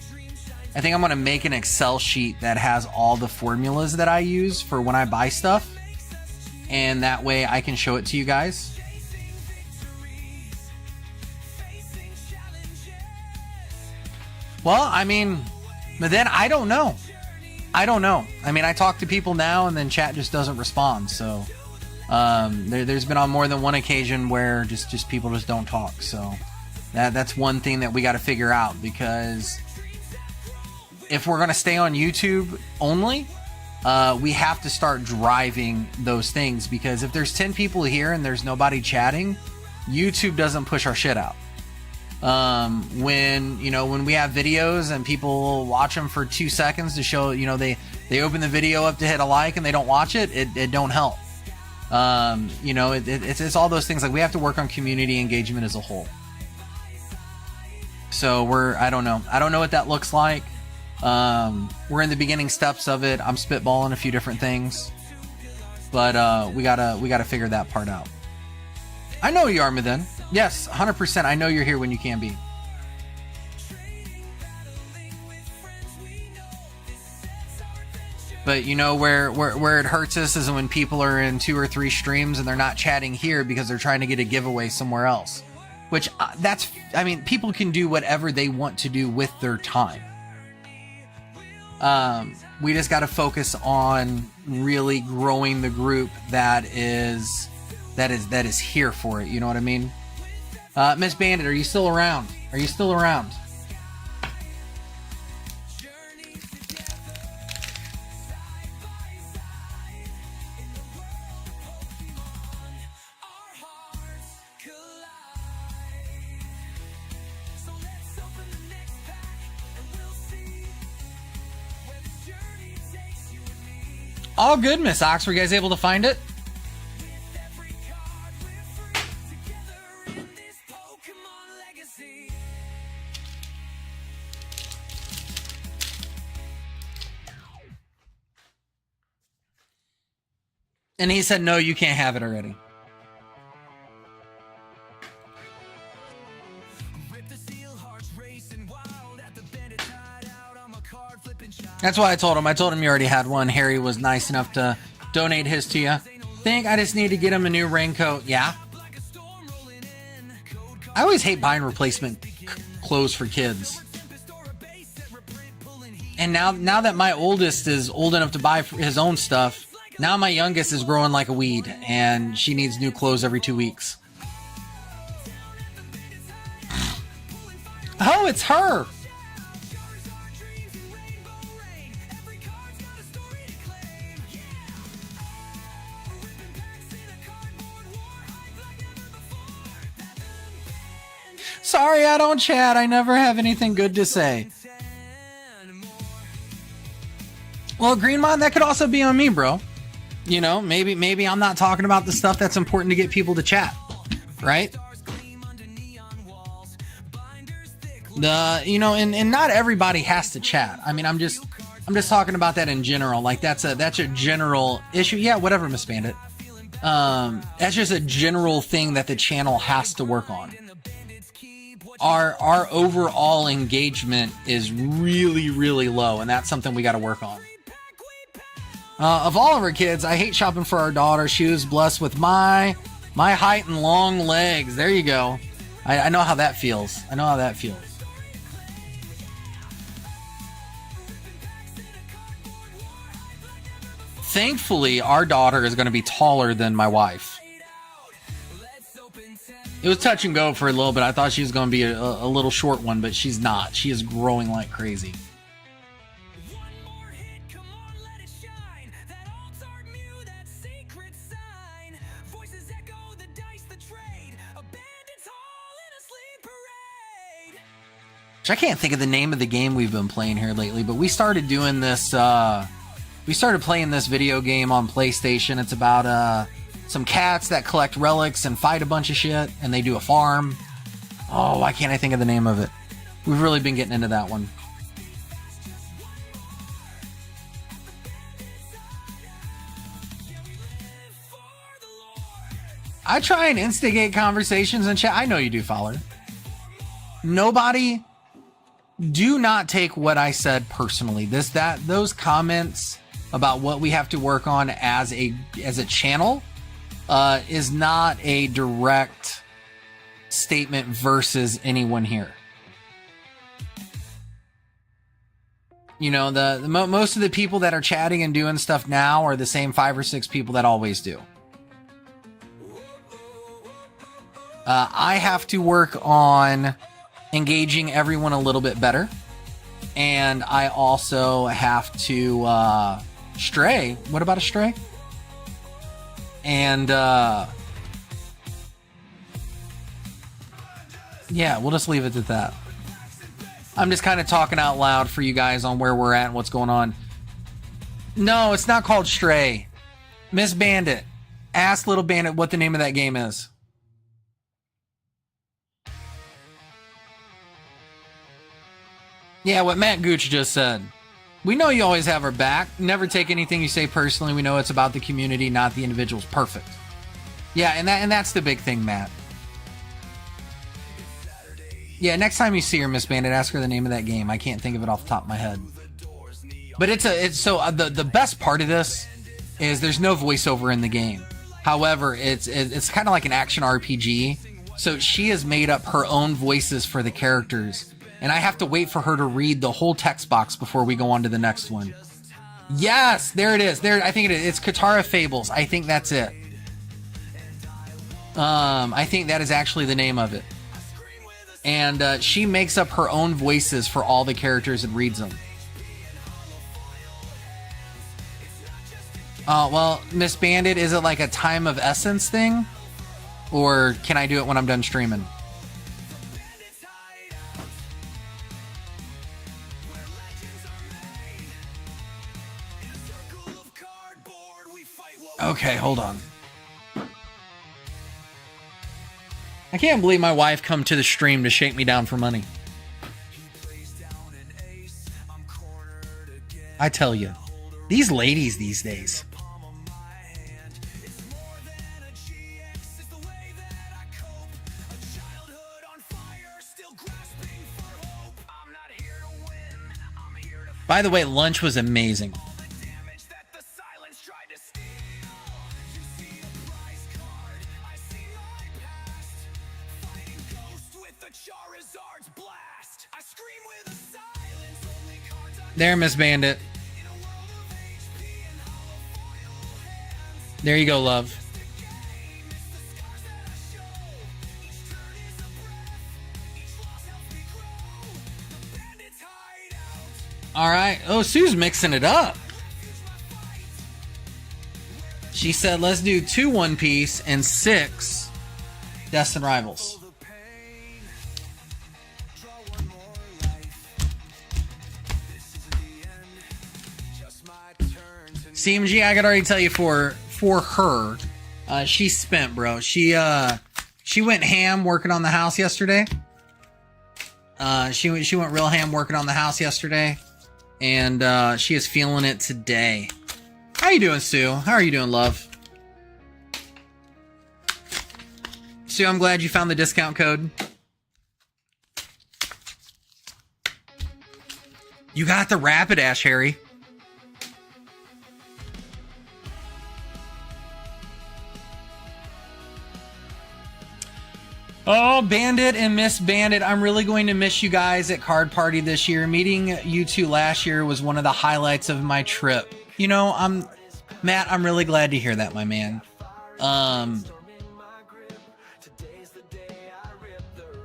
[SPEAKER 2] I think I'm gonna make an Excel sheet that has all the formulas that I use for when I buy stuff, and that way I can show it to you guys. Well, I mean, but then I don't know. I don't know. I mean, I talk to people now and then chat just doesn't respond. So there's been on more than one occasion where just people just don't talk. So that's one thing that we got to figure out, because if we're going to stay on YouTube only, we have to start driving those things, because if there's 10 people here and there's nobody chatting, YouTube doesn't push our shit out. When we have videos and people watch them for 2 seconds to show, they open the video up to hit a like and they don't watch it, it don't help. It's all those things. Like, we have to work on community engagement as a whole. So I don't know what that looks like. We're in the beginning steps of it. I'm spitballing a few different things, but we gotta figure that part out. I know you are, Midden. Yes, 100%. I know you're here when you can be. But where it hurts us is when people are in 2 or 3 streams and they're not chatting here because they're trying to get a giveaway somewhere else. Which people can do whatever they want to do with their time. We just got to focus on really growing the group that is here for it. You know what I mean? Miss Bandit, are you still around? Are you still around? All good, Miss Ox. Were you guys able to find it? And he said, no, you can't have it already. That's why I told him you already had one. Harry was nice enough to donate his to you. Think I just need to get him a new raincoat. Yeah. I always hate buying replacement clothes for kids. And now that my oldest is old enough to buy his own stuff, now my youngest is growing like a weed and she needs new clothes every 2 weeks. Oh, it's her. Sorry, I don't chat. I never have anything good to say. Well, Greenmon, that could also be on me, bro. Maybe I'm not talking about the stuff that's important to get people to chat, right? And not everybody has to chat. I mean, I'm just talking about that in general. Like, that's a general issue. Yeah, whatever, Miss Bandit. That's just a general thing that the channel has to work on. Our overall engagement is really, really low, and that's something we got to work on. Of all of our kids, I hate shopping for our daughter. She was blessed with my height and long legs. There you go. I know how that feels. Thankfully, our daughter is going to be taller than my wife. It was touch and go for a little bit. I thought she was going to be a little short one, but she's not. She is growing like crazy. I can't think of the name of the game we've been playing here lately, but we started doing this. We started playing this video game on PlayStation. It's about some cats that collect relics and fight a bunch of shit, and they do a farm. Oh, why can't I think of the name of it? We've really been getting into that one. I try and instigate conversations in chat. I know you do, Fowler. Nobody do not take what I said personally. Those comments about what we have to work on as a channel is not a direct statement versus anyone here. You know, the most of the people that are chatting and doing stuff now are the same 5 or 6 people that always do. I have to work on engaging everyone a little bit better. And I also have to stray. What about a stray? And yeah, we'll just leave it at that. I'm just kind of talking out loud for you guys on where we're at and what's going on. No, it's not called Stray. Miss Bandit, ask Little Bandit what the name of that game is. Yeah, what Matt Gooch just said. We know you always have our back. Never take anything you say personally. We know it's about the community, not the individuals. Perfect. Yeah, and that's the big thing, Matt. Yeah, next time you see her, Miss Bandit, ask her the name of that game. I can't think of it off the top of my head. But the best part of this is there's no voiceover in the game. However, it's kind of like an action RPG. So she has made up her own voices for the characters. And I have to wait for her to read the whole text box before we go on to the next one. Yes, there it is. There, I think it is. It's Katara Fables. I think that's it. I think that is actually the name of it. And she makes up her own voices for all the characters and reads them. Well, Miss Bandit, is it like a time of essence thing? Or can I do it when I'm done streaming? Okay, hold on. I can't believe my wife come to the stream to shake me down for money. I tell you, these ladies these days. By the way, lunch was amazing. There, Miss Bandit. There you go, love. All right. Oh, Sue's mixing it up. She said, let's do 2 One Piece and 6 Destined Rivals. CMG, I could already tell you for her, she's spent, bro. She went ham working on the house yesterday. She went real ham working on the house yesterday, and she is feeling it today. How you doing, Sue? How are you doing, love? Sue, I'm glad you found the discount code. You got the Rapidash, Harry. Oh, Bandit and Miss Bandit, I'm really going to miss you guys at Card Party this year. Meeting you two last year was one of the highlights of my trip. You know, Matt, I'm really glad to hear that, my man.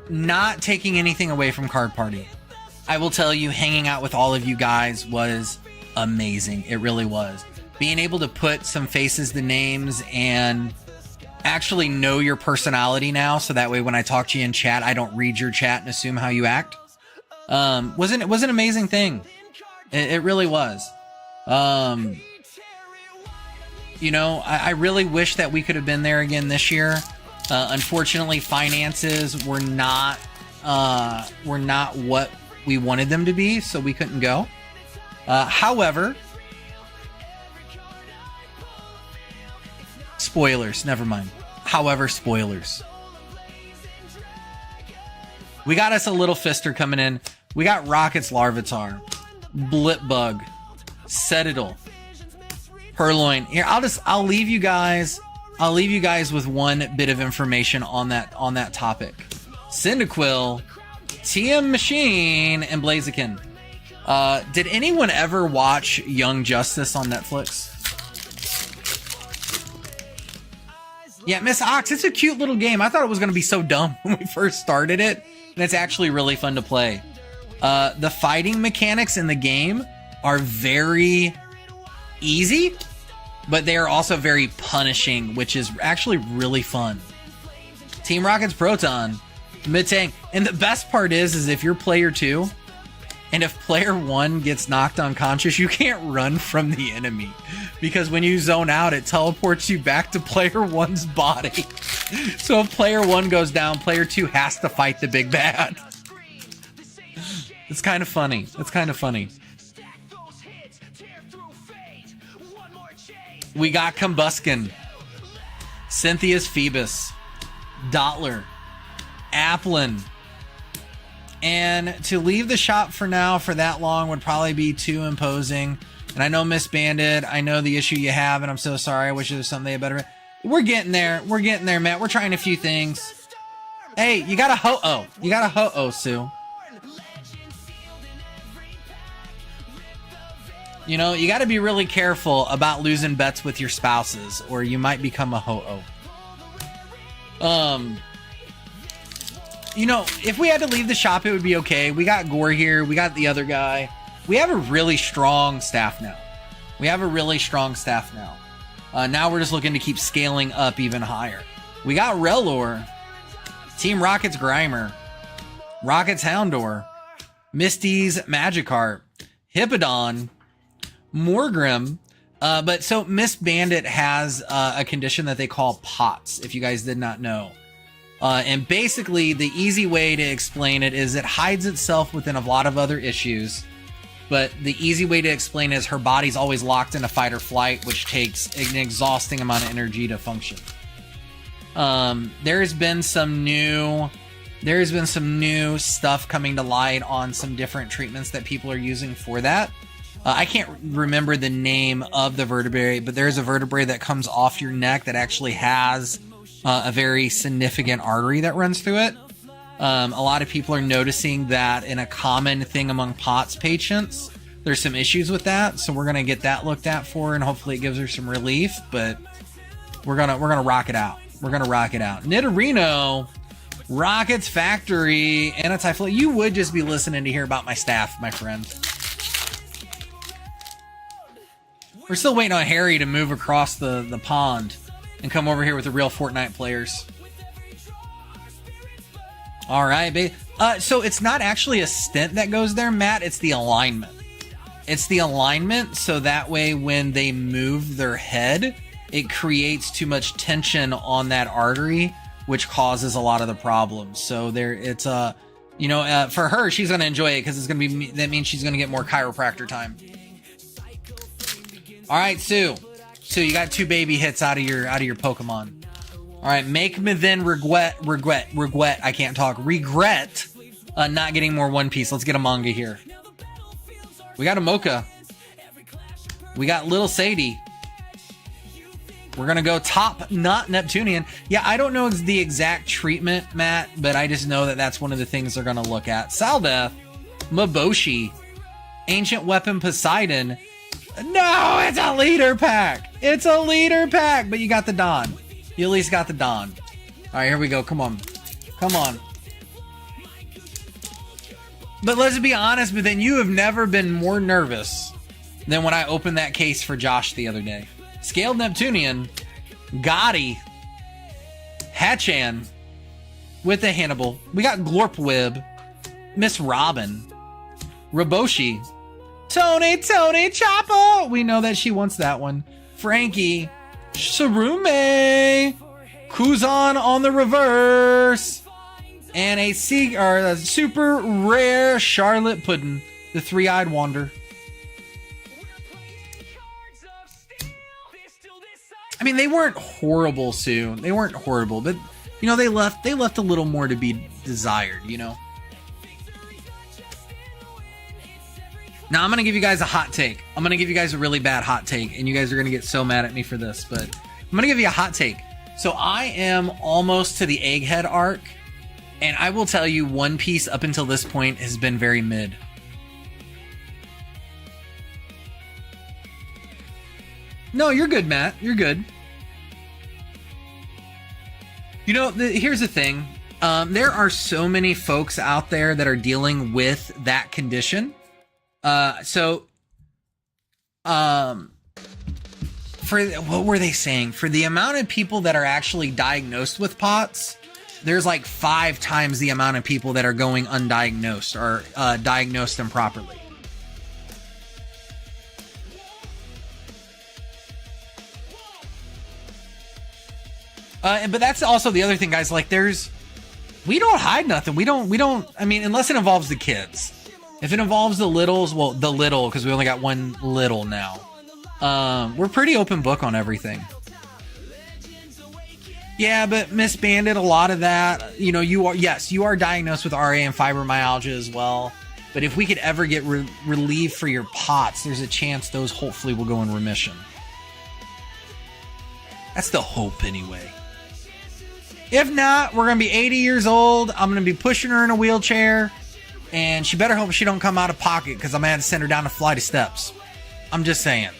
[SPEAKER 2] Not taking anything away from Card Party. I will tell you, hanging out with all of you guys was amazing. It really was. Being able to put some faces to names and actually know your personality now, so that way when I talk to you in chat, I don't read your chat and assume how you act. Was an amazing thing. It really was. You know, I really wish that we could have been there again this year. Unfortunately, finances were not what we wanted them to be, so we couldn't go. However, spoilers, never mind. However, spoilers. We got us a little fister coming in. We got Rocket's Larvitar, Blipbug, Citadel, Purloin. Here, I'll leave you guys with one bit of information on that topic. Cyndaquil, TM Machine, and Blaziken. Did anyone ever watch Young Justice on Netflix? Yeah, Miss Ox, it's a cute little game. I thought it was going to be so dumb when we first started it, and it's actually really fun to play. The fighting mechanics in the game are very easy, but they are also very punishing, which is actually really fun. Team Rocket's Proton, mid-tank. And the best part is if you're player 2, and if player 1 gets knocked unconscious, you can't run from the enemy. Because when you zone out, it teleports you back to player 1's body. So if player 1 goes down, player 2 has to fight the big bad. It's kind of funny. It's kind of funny. We got Combuskin, Cynthia's Phoebus, Dottler, Applin. And to leave the shop for now for that long would probably be too imposing. And I know Miss Bandit, I know the issue you have, and I'm so sorry. I wish there was something they better. We're getting there. We're getting there, Matt. We're trying a few things. Hey, you got a ho-oh. You got a ho-oh, Sue. You know, you got to be really careful about losing bets with your spouses, or you might become a ho-oh. You know, if we had to leave the shop, it would be okay. We got Gore here. We got the other guy. We have a really strong staff now. Now we're just looking to keep scaling up even higher. We got Relor, Team Rocket's Grimer, Rocket's Houndour, Misty's Magikarp, Hippowdon, Morgrim. But so Miss Bandit has a condition that they call POTS, if you guys did not know. And basically, the easy way to explain it is it hides itself within a lot of other issues. But the easy way to explain it is her body's always locked in a fight or flight, which takes an exhausting amount of energy to function. There's been some new stuff coming to light on some different treatments that people are using for that. I can't remember the name of the vertebrae, but there's a vertebrae that comes off your neck that actually has a very significant artery that runs through it. A lot of people are noticing that in a common thing among POTS patients, there's some issues with that. So we're going to get that looked at for her, and hopefully it gives her some relief, but we're going to rock it out. Nidorino, Rocket's Factory, and a Typhloid. You would just be listening to hear about my staff, my friend. We're still waiting on Harry to move across the pond and come over here with the real Fortnite players. All right, babe. So it's not actually a stint that goes there, Matt. It's the alignment. So that way when they move their head, it creates too much tension on that artery, which causes a lot of the problems. So for her, she's going to enjoy it because that means she's going to get more chiropractor time. All right, Sue. You got 2 baby hits out of your Pokemon. All right, make me then regret. I can't talk. Regret not getting more One Piece. Let's get a manga here. We got a Mocha. We got Little Sadie. We're gonna go top, not Neptunian. Yeah, I don't know the exact treatment, Matt, but I just know that that's one of the things they're gonna look at. Saldeath, Maboshi, Ancient Weapon Poseidon. No, it's a leader pack. But you got the Don. You at least got the Don. All right, here we go. Come on. But let's be honest, but then you have never been more nervous than when I opened that case for Josh the other day. Scaled Neptunian, Gotti, Hatchan with the Hannibal. We got Glorpwib, Miss Robin, Raboshi, Tony Choppa. We know that she wants that one. Frankie, Sarume, Kuzan on the reverse, and a super rare Charlotte Puddin', the 3-eyed Wander. I mean, they weren't horrible, Sue. They weren't horrible, but they left a little more to be desired, Now, I'm going to give you guys a hot take. I'm going to give you guys a really bad hot take, and you guys are going to get so mad at me for this, but I'm going to give you a hot take. So I am almost to the Egghead arc, and I will tell you One Piece up until this point has been very mid. No, you're good, Matt. You're good. You know, here's the thing. There are so many folks out there that are dealing with that condition. For what were they saying? For the amount of people that are actually diagnosed with POTS, there's like 5 times the amount of people that are going undiagnosed or diagnosed improperly. But that's also the other thing, guys. Like, we don't hide nothing. We don't. I mean, unless it involves the kids. If it involves the littles, well, the little, because we only got one little now. We're pretty open book on everything. Yeah, but Miss Bandit, a lot of that, you know, you are diagnosed with RA and fibromyalgia as well. But if we could ever get relief for your POTS, there's a chance those hopefully will go in remission. That's the hope anyway. If not, we're going to be 80 years old. I'm going to be pushing her in a wheelchair. And she better hope she don't come out of pocket, because I'm going to have to send her down a flight of steps. I'm just saying.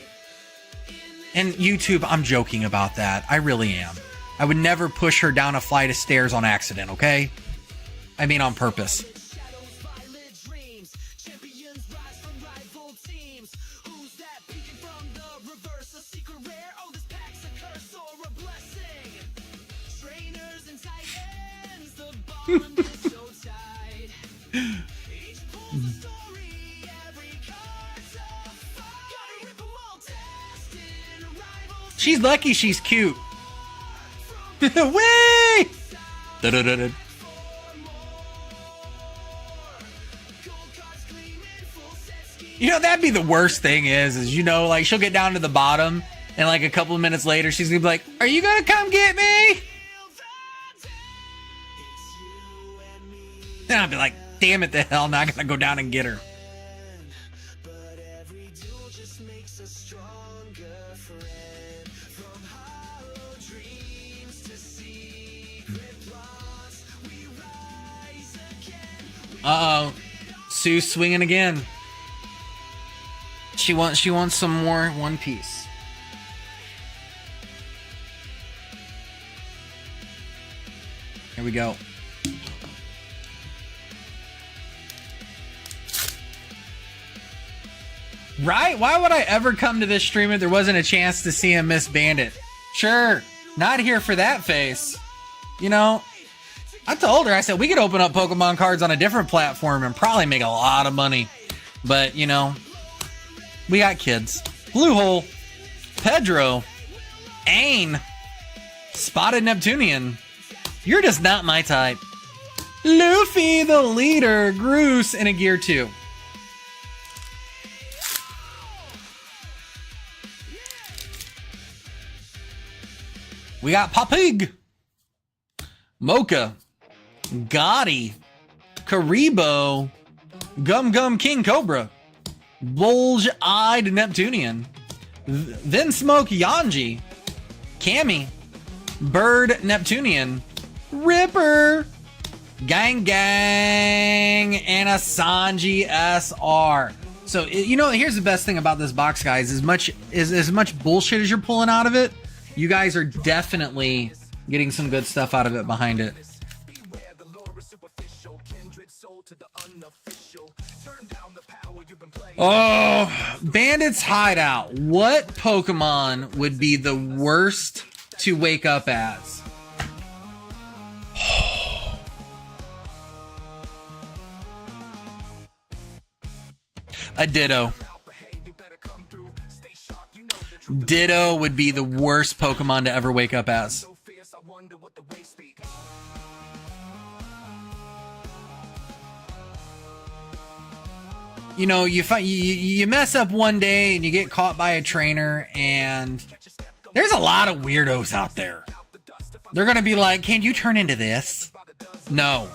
[SPEAKER 2] And YouTube, I'm joking about that. I really am. I would never push her down a flight of stairs on accident, okay? I mean on purpose. She's lucky she's cute. Whee! Da-da-da-da. You know, that'd be the worst thing is, you know, like, she'll get down to the bottom, and like a couple of minutes later, she's gonna be like, are you gonna come get me? Then I'll be like, damn it the hell, now I gotta go down and get her. Uh-oh. Sue's swinging again. She wants some more One Piece. Here we go. Right? Why would I ever come to this stream if there wasn't a chance to see a Miss Bandit? Sure. Not here for that face. You know, I told her, I said, we could open up Pokemon cards on a different platform and probably make a lot of money. But, you know, we got kids. Blue Hole, Pedro, Ain, Spotted Neptunian. You're just not my type. Luffy, the leader, Groose, and a Gear 2. We got Papig, Mocha, Gotti, Karibo, Gum Gum King Cobra, Bulge-Eyed Neptunian, Then Smoke Yanji, Cammy, Bird Neptunian, Ripper, Gang Gang, and a Sanji SR. So, you know, here's the best thing about this box, guys. As much bullshit as you're pulling out of it, you guys are definitely getting some good stuff out of it behind it. Oh, Bandits Hideout. What Pokemon would be the worst to wake up as? A Ditto. Ditto would be the worst Pokemon to ever wake up as. You know, you mess up one day and you get caught by a trainer, and there's a lot of weirdos out there. They're gonna be like, "Can you turn into this?" No.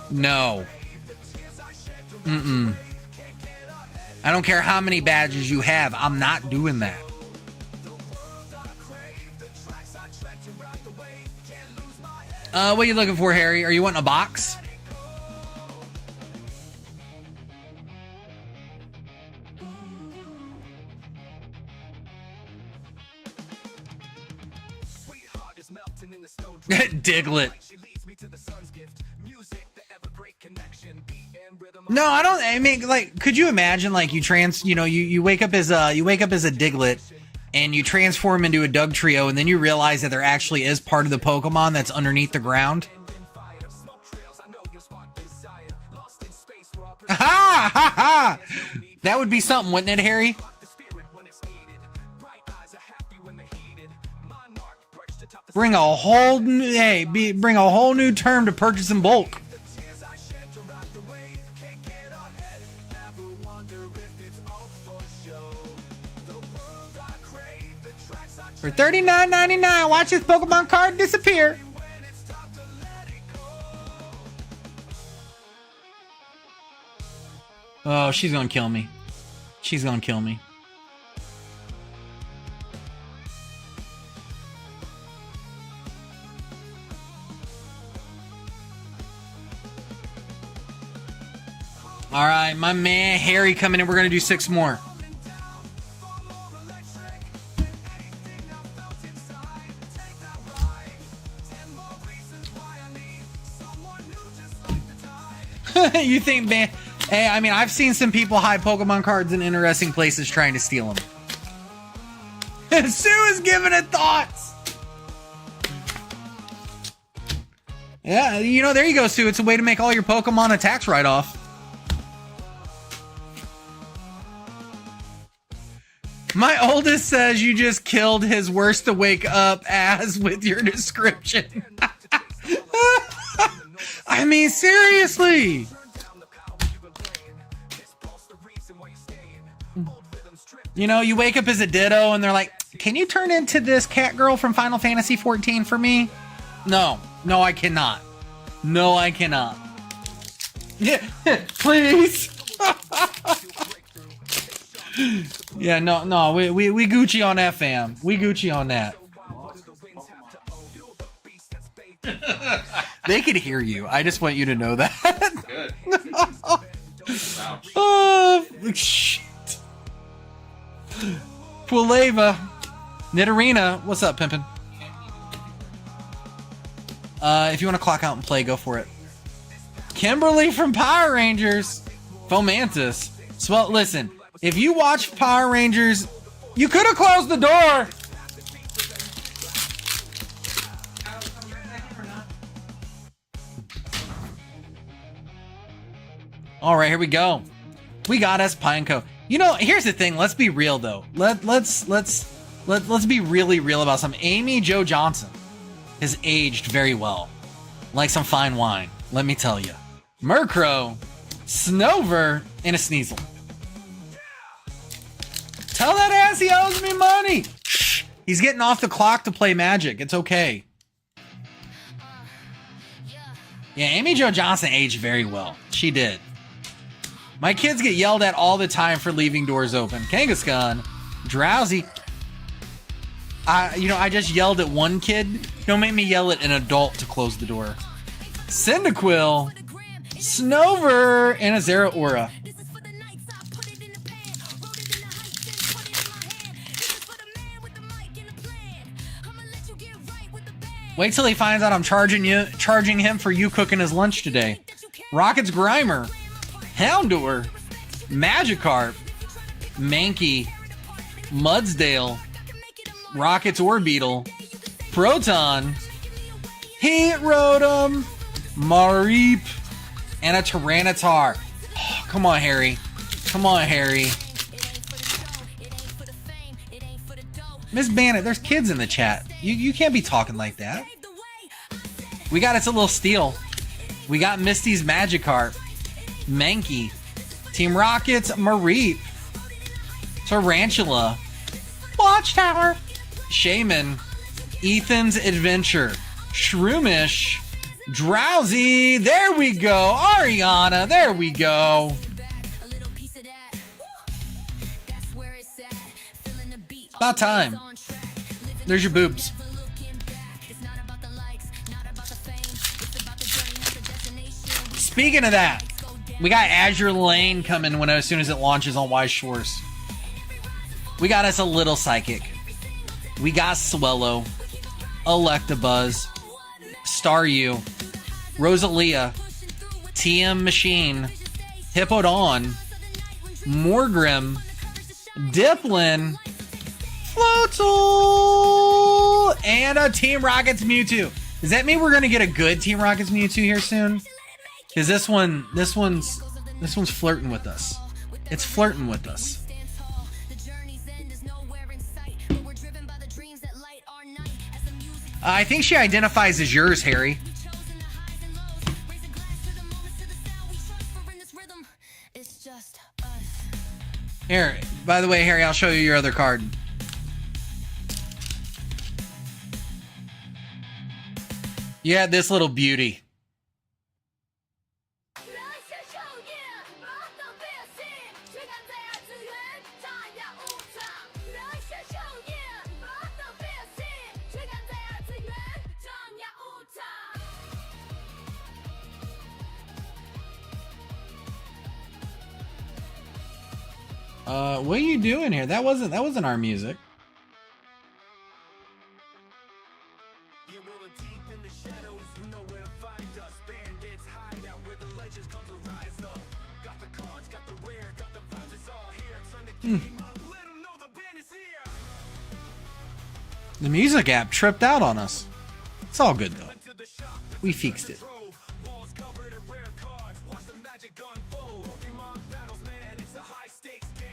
[SPEAKER 2] Mm-mm. I don't care how many badges you have. I'm not doing that. What are you looking for, Harry? Are you wanting a box? Diglett. No, I don't. I mean, like, could you imagine, like, you wake up as a Diglett, and you transform into a Dugtrio, and then you realize that there actually is part of the Pokemon that's underneath the ground. Ha ha ha! That would be something, wouldn't it, Harry? Bring a whole new term to purchase in bulk. For $39.99, watch this Pokemon card disappear. Oh, she's gonna kill me. She's gonna kill me. All right, my man Harry coming in. We're gonna do 6 more. You think, man? Hey, I mean, I've seen some people hide Pokemon cards in interesting places trying to steal them. Sue is giving it thoughts. Yeah, you know, there you go, Sue. It's a way to make all your Pokemon attacks right off. My oldest says you just killed his worst to wake up as with your description. I mean, seriously. You know, you wake up as a Ditto and they're like, can you turn into this cat girl from Final Fantasy 14 for me? No, I cannot. No, I cannot. Yeah, please. Yeah, no, we Gucci on that, fam. We Gucci on that. They could hear you. I just want you to know that. Good. Oh, shit. Puleva. Nidorina. What's up, pimpin'? If you want to clock out and play, go for it. Kimberly from Power Rangers. Fomantis. So, listen. If you watch Power Rangers, you could have closed the door. All right, here we go. We got us Pineco. You know, here's the thing. Let's be real though. Let's be really real about something. Amy Jo Johnson has aged very well, like some fine wine. Let me tell you. Murkrow, Snover, and a Sneasel. Tell that ass he owes me money. Shh. He's getting off the clock to play Magic. It's okay. Yeah, Amy Jo Johnson aged very well. She did. My kids get yelled at all the time for leaving doors open. Kangaskhan, Drowsy. I just yelled at one kid. Don't make me yell at an adult to close the door. Cyndaquil, Snover, and a Zeraora. Wait till he finds out I'm charging him for you cooking his lunch today. Rocket's Grimer, Houndour, Magikarp, Mankey, Mudsdale, Rocket's Orbeetle, Proton, Heatrotom, Mareep, and a Tyranitar. Oh, come on, Harry. Come on, Harry. Miss Bandit, there's kids in the chat. You can't be talking like that. We got It's a Little Steal. We got Misty's Magikarp, Mankey, Team Rocket's Mareep, Tarantula, Watchtower, Shaman, Ethan's Adventure, Shroomish, Drowsy, there we go, Ariana, there we go. About time. There's your boobs. Speaking of that, we got Azure Lane coming as soon as it launches on Wise Shores. We got us a little psychic. We got Swellow, Electabuzz, Staryu, Rosalia, TM Machine, Hippowdon, Morgrim, Diplin, Floatzel, and a Team Rocket's Mewtwo. Does that mean we're gonna get a good Team Rocket's Mewtwo here soon? Because this one's flirting with us. It's flirting with us. I think she identifies as yours, Harry. Here, by the way, Harry, I'll show you your other card. You had this little beauty. What are you doing here? That wasn't our music.
[SPEAKER 1] You will deep in the shadows, you know where to find us. Bandits Hideout, where the legends come to rise up. Got the cards, got the rare, got the vibes, it's all here. Turn the game up, let them know the band is here.
[SPEAKER 2] The music app tripped out on us. It's all good though. We fixed it.
[SPEAKER 1] Walls covered in rare cards, watch the magic unfold. Pokemon battles, man, it's a high stakes game.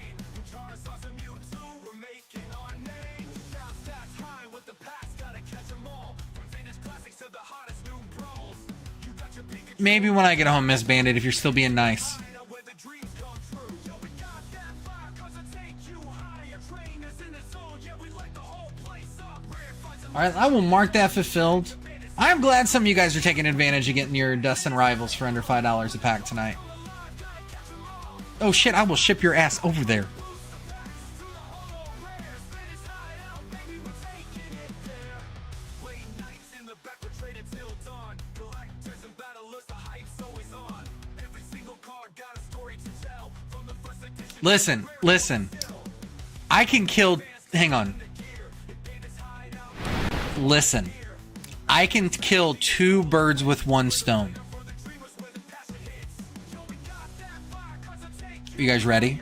[SPEAKER 1] Charizard's a Mewtwo, we're making our name. Now stats high with the past, gotta catch 'em all. From vintage classics to the hottest new brawls. You got your Pikachu.
[SPEAKER 2] Maybe when I get home, Miss Bandit, if you're still being nice.
[SPEAKER 1] Where the dreams come true. Yo, we got that fire, 'cause it take you higher. Trainers in the zone, yeah, we light the whole place up. Rare fights and
[SPEAKER 2] All right, I will mark that fulfilled. I'm glad some of you guys are taking advantage of getting your Destined rivals for under $5 a pack tonight. Oh shit, I will ship your ass over there.
[SPEAKER 1] late nights in the back, we're trading till dawn. Collectors and battlers, the hype's always on. Every single card got a story to tell. From the first edition.
[SPEAKER 2] Listen. I can kill. Hang on. Listen. I can kill 2 birds with 1 stone. Are you guys ready?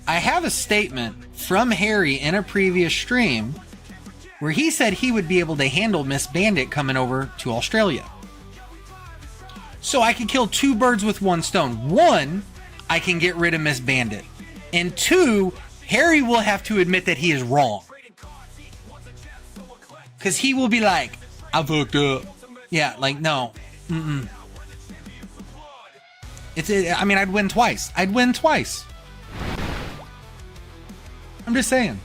[SPEAKER 2] I have a statement from Harry in a previous stream where he said he would be able to handle Miss Bandit coming over to Australia. So I can kill 2 birds with 1 stone. 1, I can get rid of Miss Bandit. And 2, Harry will have to admit that he is wrong. Because he will be like, I fucked up. Yeah, like, no. I mean, I'd win twice. I'm just saying.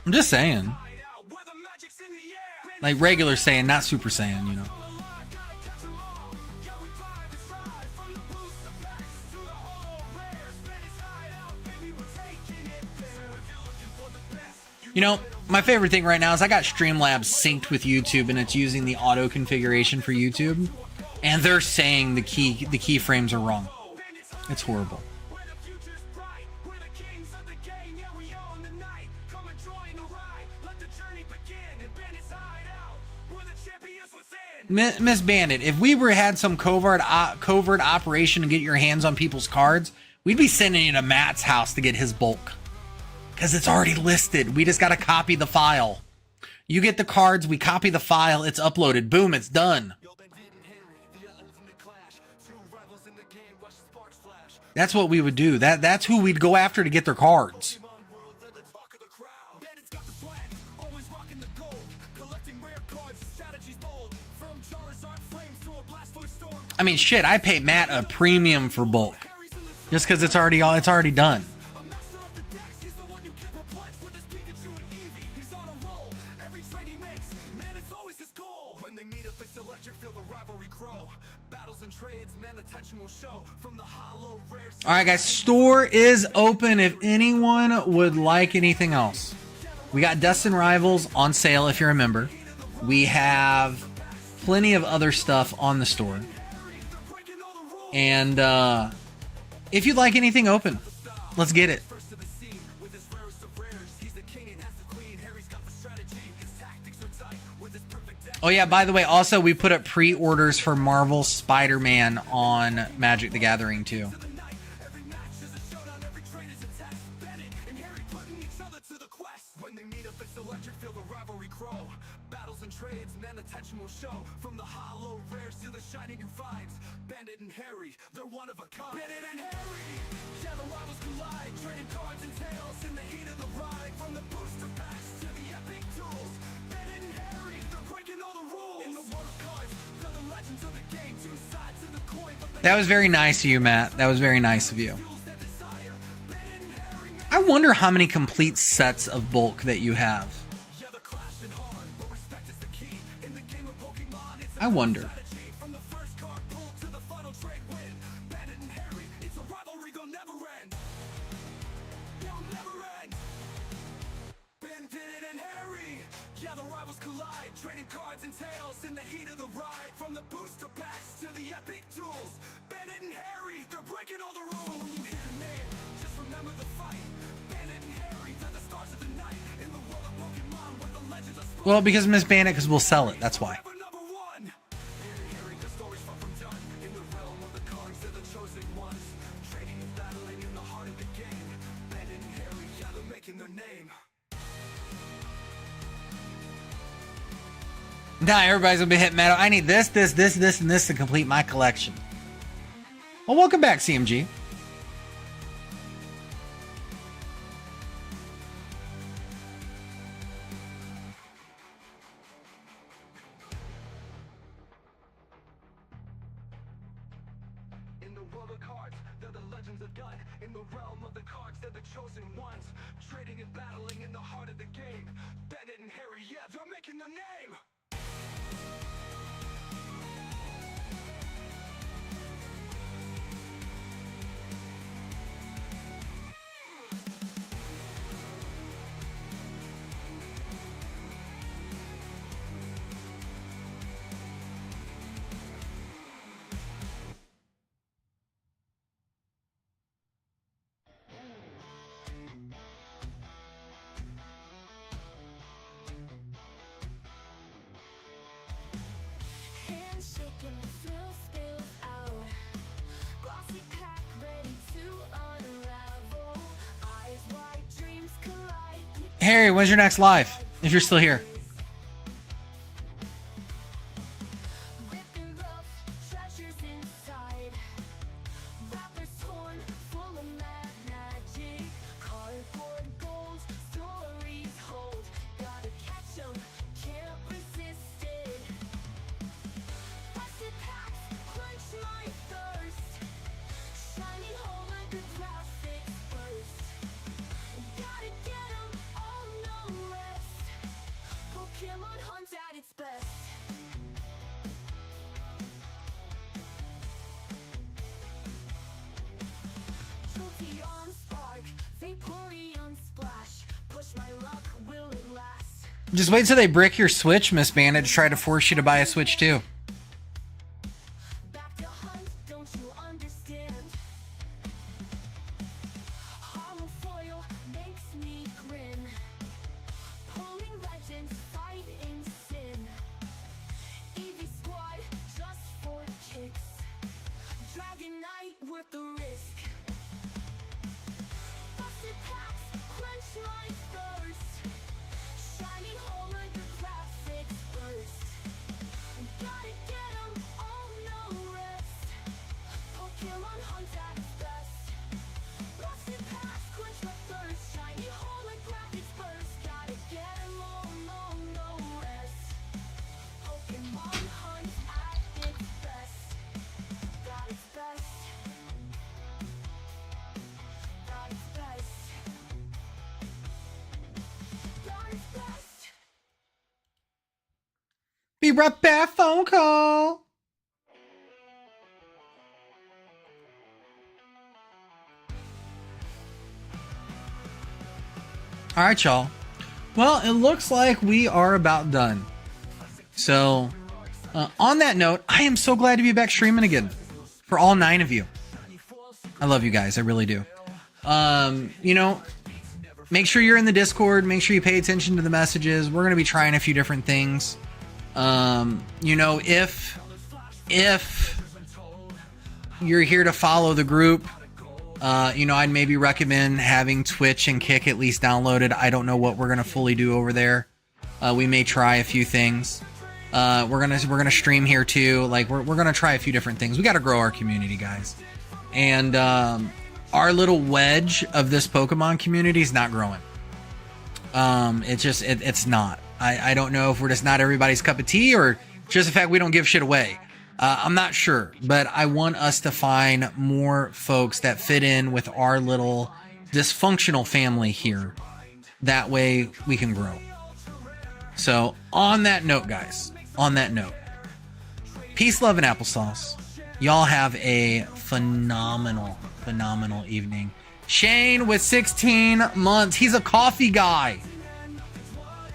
[SPEAKER 2] I'm just saying. Like regular Saiyan, not Super Saiyan, you know. You know, my favorite thing right now is I got Streamlabs synced with YouTube and it's using the auto configuration for YouTube. And they're saying the keyframes are wrong. It's horrible. Miss Bandit, if we had some covert operation to get your hands on people's cards, we'd be sending you to Matt's house to get his bulk. Because it's already listed. We just got to copy the file. You get the cards, we copy the file, it's uploaded. Boom, it's done. That's what we would do. That's who we'd go after to get their cards. I mean, shit, I pay Matt a premium for bulk. Just because it's already done. All right, guys, store is open if anyone would like anything else. We got Destined Rivals on sale if you're a member. We have plenty of other stuff on the store. And if you'd like anything open, let's get it. Oh yeah, by the way, also we put up pre-orders for Marvel Spider-Man on Magic the Gathering too.
[SPEAKER 1] When they meet up, it's electric, feel the rivalry grow. Battles and trades, and then attention will show. From the hollow rares to the shiny new finds. Bandit and Harry, they're one of a kind. Bandit and Harry, yeah, the rivals collide. Trading cards and tails in the heat of the ride. From the booster packs to the epic tools. Bandit and Harry, they're breaking all the rules. In the world of cards, they're the legends of the game. Two sides of the coin.
[SPEAKER 2] That was very nice of you, Matt. That was very nice of you. I wonder how many complete sets of bulk that you have. I wonder. Yeah, the rivals collide, trading cards and tails in the heat of the ride. From the booster packs to the epic tools. Bandit and Harry, they're breaking all the rules. When you hear the name, just remember the fight. Bandit and Harry, they're the stars of the night. In the world of Pokemon, where the legends are spoken. Well, because Miss Bandit, because we'll sell it. That's why.
[SPEAKER 1] Number one. Harry, the story's far from done. In the realm of the cards, they're the chosen ones. Trading and battling in the heart of the game. Bandit and Harry, yeah, they're making their name.
[SPEAKER 2] Now everybody's gonna be hitting metal. I need this, and this to complete my collection. Well, welcome back, CMG.
[SPEAKER 1] In the world of cards, they're the legends of God. In the realm of the cards, they're the chosen ones. Trading and battling in the heart of the game. Bandit and Harry, yeah, they're making their name.
[SPEAKER 3] Shaking through spills out. Glossy pack ready to unravel. Eyes wide, dreams collide.
[SPEAKER 2] Harry, when's your next live? If you're still here.
[SPEAKER 3] Ripping rough, treasures inside. Wrappers torn, full of mad magic. Cardboard gold, stories hold. Gotta catch 'em, can't resist it. Busted packs, quench my thirst. Shiny holographics burst. Gotta get 'em, all no rest. Pokemon hunt at its best. Trophy on spark, Vaporeon splash. Push my luck, will it last?
[SPEAKER 2] Just wait till they brick your Switch, Miss Bandit, to try to force you to buy a Switch too.
[SPEAKER 3] Back to hunt, don't you understand? Hollow foil makes me grin. Pulling legends, fighting sin. EV squad, just for kicks. Dragon Knight, worth the risk. Busted packs, quench my thirst. Shiny holographics burst. Gotta get 'em, all no rest. Pokemon hunt at its best. Busted packs, quench my thirst. Shiny holographics burst. Gotta get 'em, all no rest. Pokemon hunt at its best. Got its best. Got its best. Got its best.
[SPEAKER 2] Be right back, phone call. All right, y'all. Well, it looks like we are about done. So, on that note, I am so glad to be back streaming again for all 9 of you. I love you guys. I really do. You know, make sure you're in the Discord. Make sure you pay attention to the messages. We're going to be trying a few different things. You know, if you're here to follow the group, you know, I'd maybe recommend having Twitch and Kick at least downloaded. I don't know what we're gonna fully do over there. We may try a few things. We're gonna stream here too. Like we're gonna try a few different things. We got to grow our community, guys. And our little wedge of this Pokemon community is not growing. It's not. I don't know if we're just not everybody's cup of tea or just the fact we don't give shit away. I'm not sure, but I want us to find more folks that fit in with our little dysfunctional family here. That way we can grow. So on that note, guys, on that note, peace, love, and applesauce. Y'all have a phenomenal evening. Shane with 16 months. He's a coffee guy.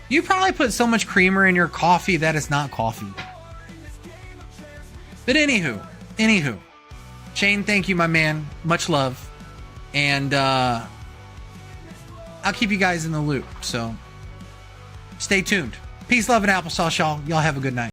[SPEAKER 2] You probably put so much creamer in your coffee that is not coffee. But anywho, Shane, thank you, my man. Much love. And I'll keep you guys in the loop. So stay tuned. Peace, love, and applesauce, y'all. Y'all have a good night.